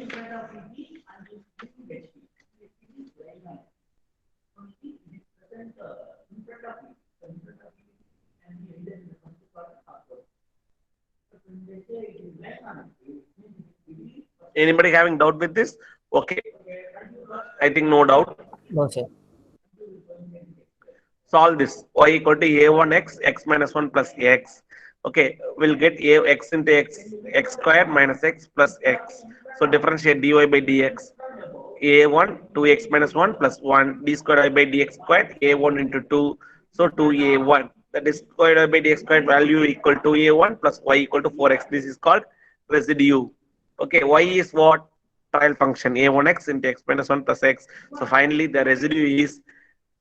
[SPEAKER 1] Anybody having doubt with this? Okay, I think no doubt.
[SPEAKER 4] No, sir.
[SPEAKER 1] Solve this. Y equal to a1x, x minus 1 plus x. Okay, we'll get a x into x, x square minus x plus x. So differentiate dy by dx. A1, 2x minus 1 plus 1, d squared by dx squared, a1 into 2. So 2a1. That is squared by dx squared value equal to a1 plus y equal to 4x. This is called residue. Okay, y is what? Trial function a1x into x minus 1 plus x. So finally the residue is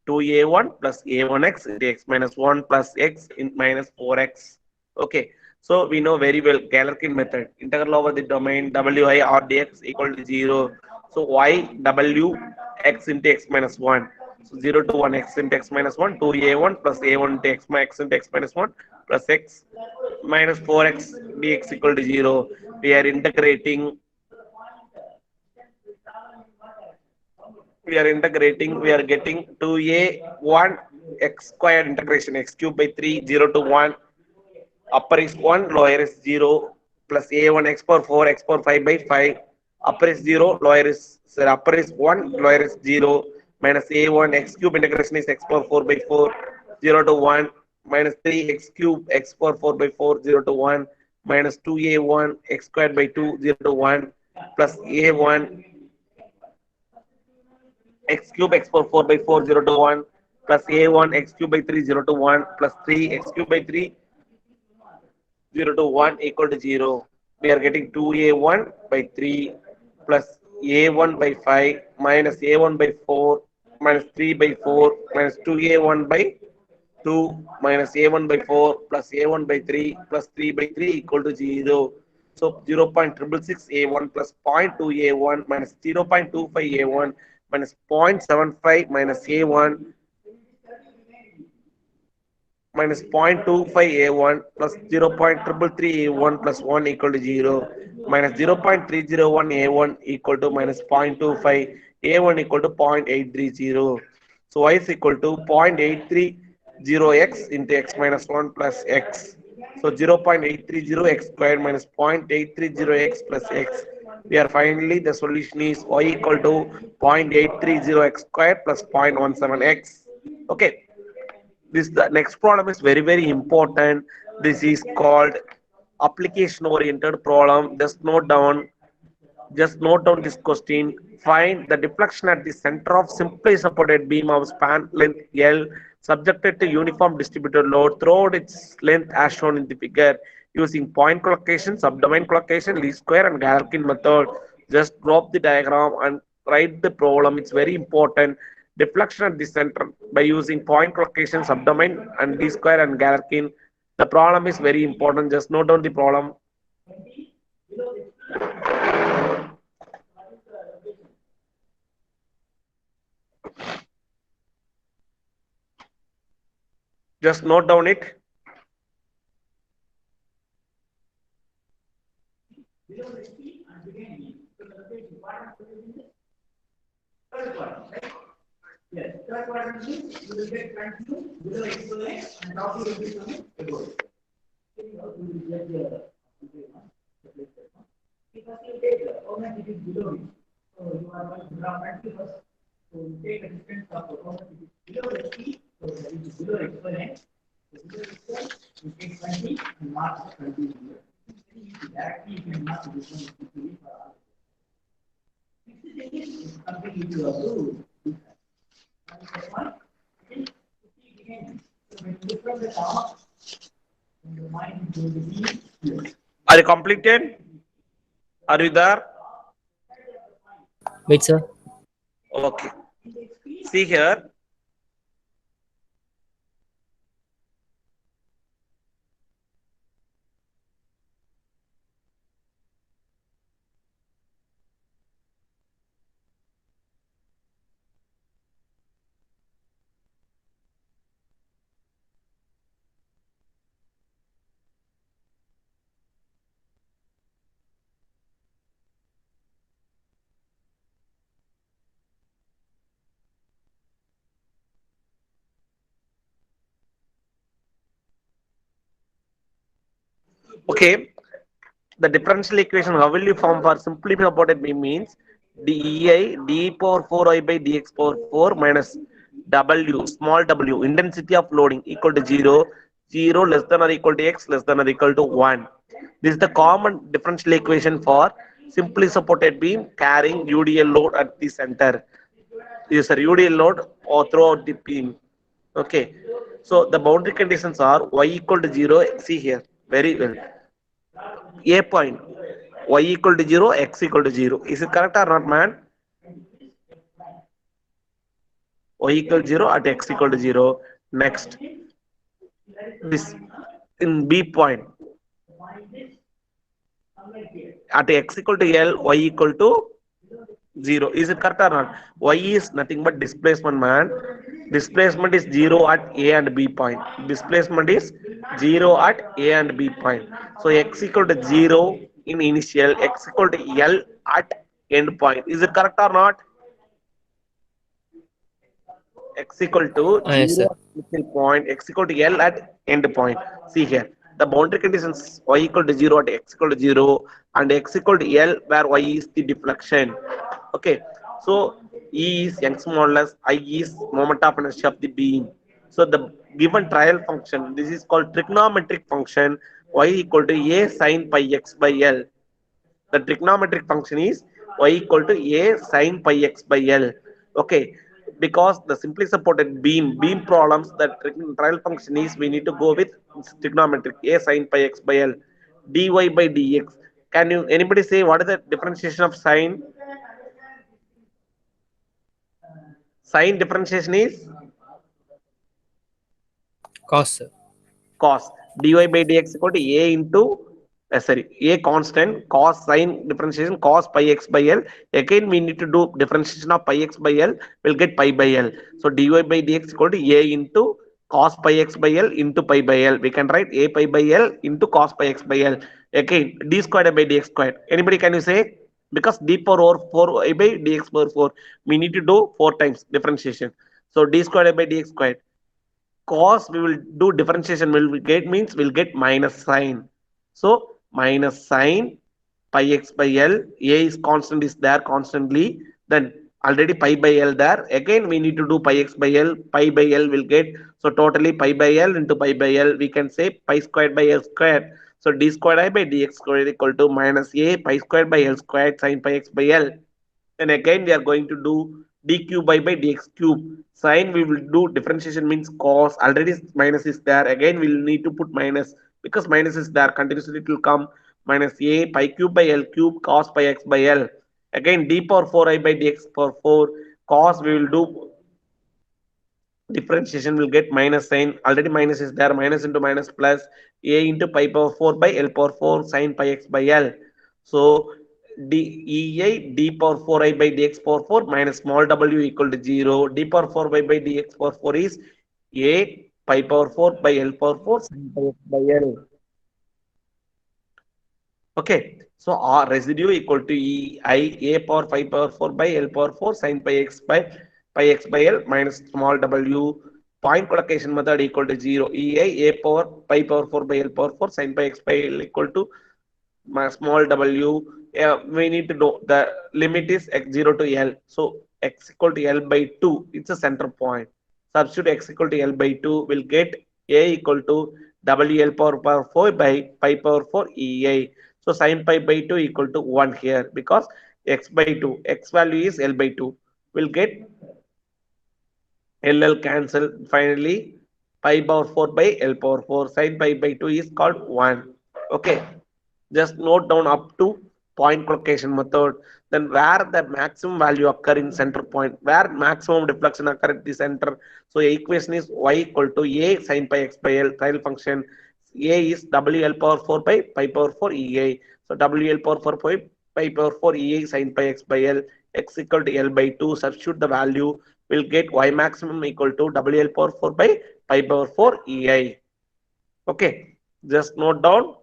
[SPEAKER 1] 2a1 plus a1x into x minus 1 plus x in minus 4x. Okay, so we know very well Galerkin method. Integral over the domain wi r dx equal to 0. So y w x into x minus 1. So 0 to 1 x into x minus 1, 2a1 plus a1 into x into x minus 1 plus x minus 4x dx equal to 0. We are integrating, we are getting 2a1 x squared integration x cube by 3, 0 to 1, upper is 1, lower is 0, plus a1 x power 4, x power 5 by 5, upper is 0, lower is, sorry, upper is 1, lower is 0, minus a1 x cube integration is x power 4 by 4, 0 to 1, minus 3 x cube x power 4 by 4, 0 to 1, minus 2a1 x squared by 2, 0 to 1, plus a1 x cube x power 4 by 4, 0 to 1, plus a1 x cube by 3, 0 to 1, plus 3 x cube by 3, 0 to 1 equal to 0. We are getting 2a1 by 3 plus a1 by 5 minus a1 by 4 minus 3 by 4 minus 2a1 by 2 minus a1 by 4 plus a1 by 3 plus 3 by 3 equal to 0. So 0.666 a1 plus 0.2 a1 minus 0.25 a1 minus 0.75 minus a1 minus 0.25 a1 plus 0.333 a1 plus 1 equal to 0 minus 0.301 a1 equal to minus 0.25 a1 equal to 0.830. So y is equal to 0.830x into x minus 1 plus x. So 0.830 x squared minus 0.830 x plus x. We are finally the solution is y equal to 0.830 x squared plus 0.17 x. Okay, this the next problem is very very important. This is called application oriented problem. Just note down this question. Find the deflection at the center of simply supported beam of span length L subjected to uniform distributed load throughout its length as shown in the figure using point collocation, subdomain collocation, least square and Galerkin method. Just drop the diagram and write the problem. It's very important. Deflection at the center by using point collocation, subdomain and least square and Galerkin. The problem is very important. Just note down the problem. Just note down it. Are you completed? Are you there?
[SPEAKER 4] Wait, sir.
[SPEAKER 1] Okay. See here. Okay. The differential equation, how will you form for simply supported beam means dEI d power 4i by dx power 4 minus w, small w, intensity of loading equal to 0, 0 less than or equal to x less than or equal to 1. This is the common differential equation for simply supported beam carrying UDL load at the center. This is a UDL load or throughout the beam. Okay. So the boundary conditions are y equal to 0. See here. Very well. A point, y equal to 0, x equal to 0. Is it correct or not, man? Y equal to 0 at x equal to 0. Next, this in B point at x equal to L, y equal to 0. Is it correct or not? Y is nothing but displacement, man. Displacement is 0 at A and B point. Displacement is 0 at A and B point. So x equal to 0 in initial, x equal to L at end point. Is it correct or not? X equal to
[SPEAKER 4] Yes,
[SPEAKER 1] 0
[SPEAKER 4] sir.
[SPEAKER 1] at initial point, x equal to L at end point. See here, the boundary conditions y equal to 0 at x equal to 0 and x equal to L where y is the deflection. Okay, so E is Young's modulus, I is moment of inertia of the beam. So the given trial function, this is called trigonometric function, y equal to A sine pi x by L. The trigonometric function is y equal to A sine pi x by L. Okay, because the simply supported beam problems, the trial function is we need to go with trigonometric A sine pi x by L dy by dx. Can you anybody say what is the differentiation of sine? Sine differentiation is
[SPEAKER 4] Cos, sir.
[SPEAKER 1] cos. Dy by dx equal to a into sorry, a constant, cos sine differentiation cos pi x by L. Again we need to do differentiation of pi x by L, we'll get pi by L. So dy by dx equal to a into cos pi x by L into pi by L. We can write a pi by L into cos pi x by L. Again d squared by dx squared. Anybody can you say? Because d power over 4 by dx power 4, we need to do 4 times differentiation. So d squared by dx squared, cos we will do differentiation, will get means we'll get minus sine. So minus sine pi x by L, a is constant, is there constantly, then already pi by L there, again we need to do pi x by L, pi by L will get, so totally pi by L into pi by L, we can say pi squared by L squared. So d squared I by dx squared equal to minus a pi squared by L squared sine pi x by L. Then again we are going to do d cube by dx cube. Sine we will do differentiation means cos. Already minus is there. Again we will need to put minus because minus is there. Continuously it will come minus a pi cube by L cube cos pi x by L. Again d power 4i by dx power 4 cos we will do differentiation will get minus sign, already minus is there, minus into minus plus a into pi power 4 by L power 4 sin pi x by L. So d ei d power 4i by dx power 4 minus small w equal to 0, d power 4 by dx power 4 is a pi power 4 by L power 4 sin pi x by L. Okay, So R residue equal to E I A power 5 power 4 by L power 4 sin pi x by L minus small w. Point collocation method equal to 0. EI A power pi power 4 by L power 4 sin pi x by L equal to my small w. We need to know the limit is x0 to L. So x equal to L by 2. It's a center point. Substitute x equal to L by 2 will get A equal to WL power 4 by pi power 4 EA. So sin pi by 2 equal to 1 here because x by 2, x value is L by 2. We'll get LL cancel. Finally, pi power 4 by L power 4. Sin pi by 2 is called 1. Okay. Just note down up to point collocation method. Then where the maximum value occur in center point, where maximum deflection occur at the center. So equation is y equal to A sin pi x by L trial function. A is WL power 4 by pi power 4 EA. So WL power 4 by pi power 4 EA sin pi x by L, x equal to L by 2. Substitute the value, will get y maximum equal to WL power 4 by pi power 4 EI. Okay, just note down.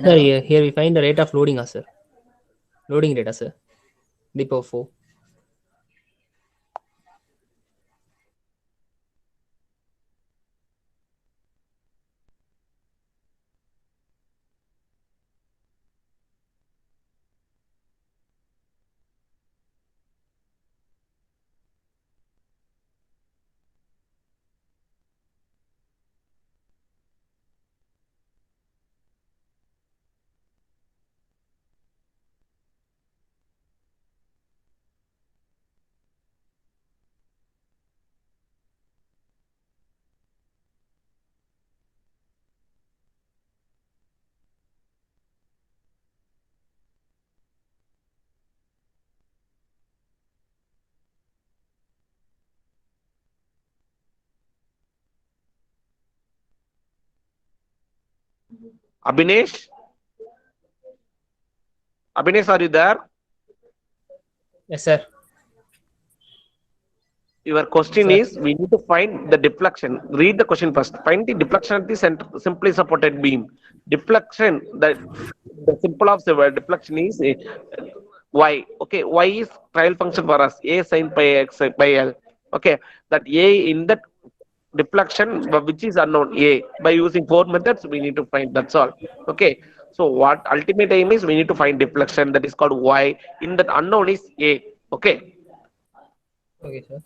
[SPEAKER 4] Sir, here we find the rate of loading, sir. Loading rate, sir. D power 4.
[SPEAKER 1] Abhinesh? Abhinesh, are you there?
[SPEAKER 4] Yes, sir.
[SPEAKER 1] Your question
[SPEAKER 4] Sir.
[SPEAKER 1] is, we need to find the deflection. Read the question first. Find the deflection at the center, simply supported beam. Deflection, the simple of the word deflection is y. Okay, y is trial function for us. A sin pi x by L. Okay, that A in that deflection which is unknown A. By using 4 methods, we need to find. That's all. Okay. So what ultimate aim is, we need to find deflection, that is called y. In that unknown is A. Okay.
[SPEAKER 4] Okay, sir.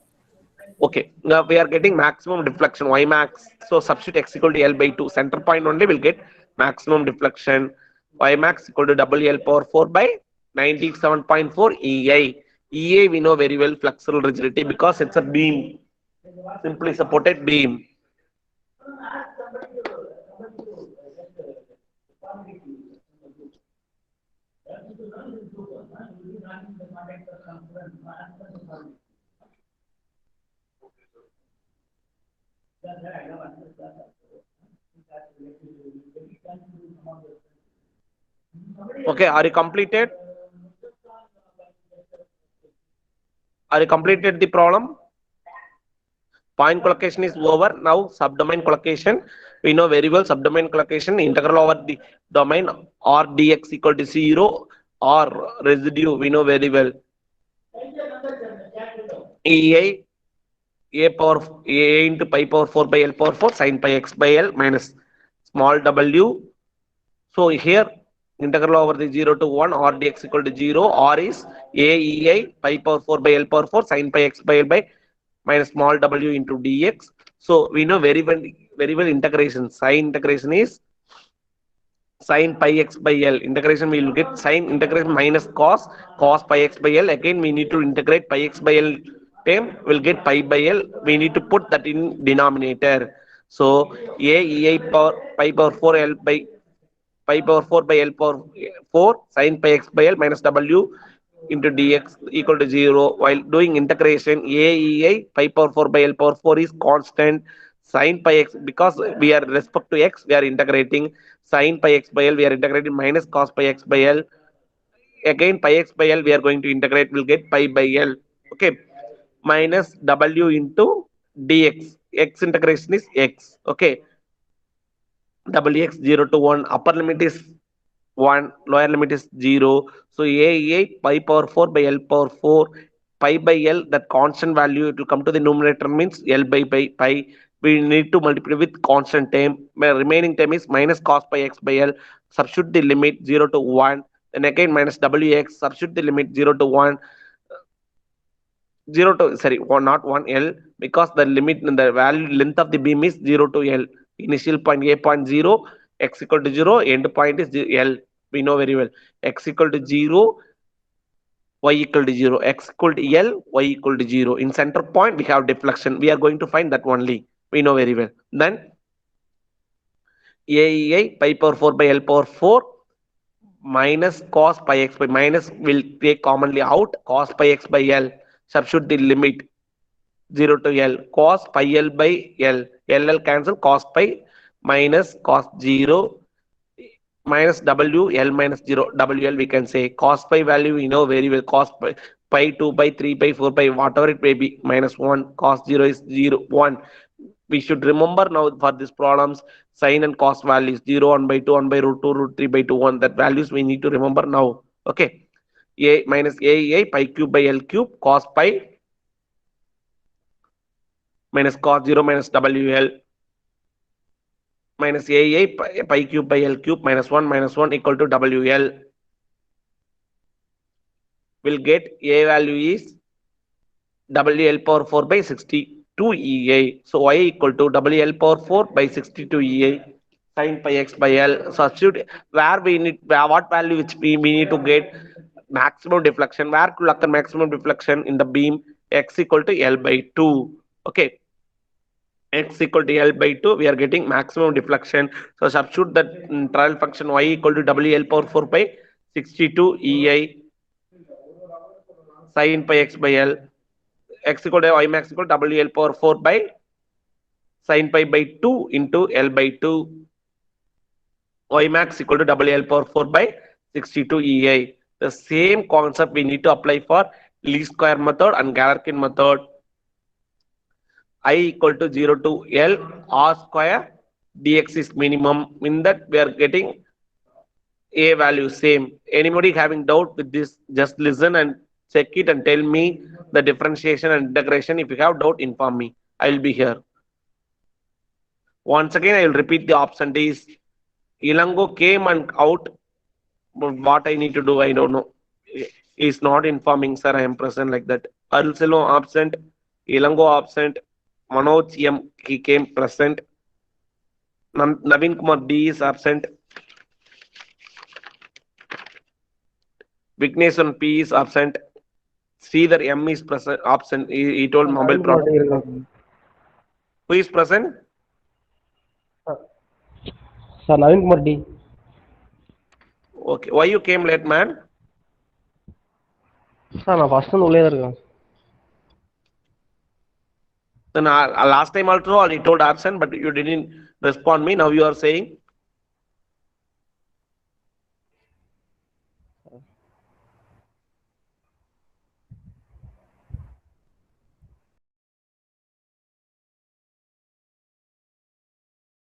[SPEAKER 1] Okay, now we are getting maximum deflection y max. So substitute x equal to L by 2. Center point only will get maximum deflection. Y max equal to WL power 4 by 97.4 EI. EI we know very well, flexural rigidity, because it's a beam, simply supported beam. Okay, are you completed? Are you completed the problem? Point collocation is over. Now subdomain collocation. We know very well subdomain collocation, integral over the domain or dx equal to 0 or residue. We know very well. EI A power A into pi power 4 by L power 4 sin pi x by L minus small w. So here integral over the 0 to 1 or dx equal to 0, or is AEI pi power 4 by L power 4 sin pi x by L by minus small w into dx. So we know very well integration. Sign integration is Sin pi x by L. Integration we will get sin integration minus cos pi x by L. Again we need to integrate pi x by L term. We'll get pi by L. We need to put that in denominator. So a ei power pi power 4 L by pi power 4 by L power 4 sin pi x by L minus W into dx equal to 0. While doing integration, aei pi power 4 by L power 4 is constant. Sin pi x, because we are respect to x, we are integrating sin pi x by L, we are integrating minus cos pi x by L. Again, pi x by L, we are going to integrate, we'll get pi by L. Okay, minus W into dx. X integration is x. Okay, wx 0 to 1, upper limit is 1, lower limit is 0. So a pi power 4 by L power 4, pi by L, that constant value, it will come to the numerator means L by pi. We need to multiply with constant term. My remaining term is minus cos pi x by L. Substitute the limit 0 to 1. Then again minus wx, substitute the limit 0 to 1. 0 to, sorry, one, not 1 L, because the limit, the value length of the beam is 0 to L. Initial point a point 0, x equal to 0, end point is L. We know very well. X equal to 0, y equal to 0, x equal to L, y equal to 0. In center point, we have deflection. We are going to find that only. We know very well. Then aei pi power 4 by L power 4 minus cos pi x by minus will take commonly out cos pi x by L. Substitute the limit 0 to L, cos pi L by L. LL cancel, cos pi minus cos 0 minus W L minus 0 WL, we can say. Cos pi value we know very well. Cos pi 2 pi 3 pi 4 pi whatever it may be, minus 1. Cos 0 is 0 1. We should remember now for these problems sin and cos values 0, 1 by 2, 1 by root 2, root 3 by 2, 1. That values we need to remember now. Okay. A minus a pi cube by L cube, cos pi minus cos 0 minus WL minus a pi cube by L cube minus 1 equal to WL. We'll get a value is WL power 4 by 62 EA. So y equal to WL power 4 by 62 EA sin pi x by L. Substitute where we need, what value which we need to get maximum deflection. Where to occur maximum deflection in the beam? X equal to L by 2. Okay. X equal to L by 2, we are getting maximum deflection. So substitute that trial function y equal to WL power 4 by 62 EI sin pi x by L. X equal to y max equal to WL power 4 by sin pi by 2 into L by 2. Y max equal to WL power 4 by 62 EI. The same concept we need to apply for least square method and Galerkin method. I equal to 0 to L R square dx is minimum. In that we are getting a value same. Anybody having doubt with this, just listen and check it and tell me the differentiation and integration. If you have doubt, inform me. I will be here. Once again, I will repeat the option is Ilango came and out. But what I need to do, I don't know. Is not informing, sir. I am present like that. Arulselo absent. Ilango absent. Manoj M. He came present. Naveen Kumar D is absent. Vignesh P is absent. Sridhar M is present. Absent. He told mobile problem. Who is present?
[SPEAKER 5] Sir, Naveen Kumar D.
[SPEAKER 1] Okay. Why you came late, man?
[SPEAKER 5] Sir, நான் first உள்ளே தான் இருக்கேன்.
[SPEAKER 1] Then last time also you told absent, but you didn't respond me. Now you are saying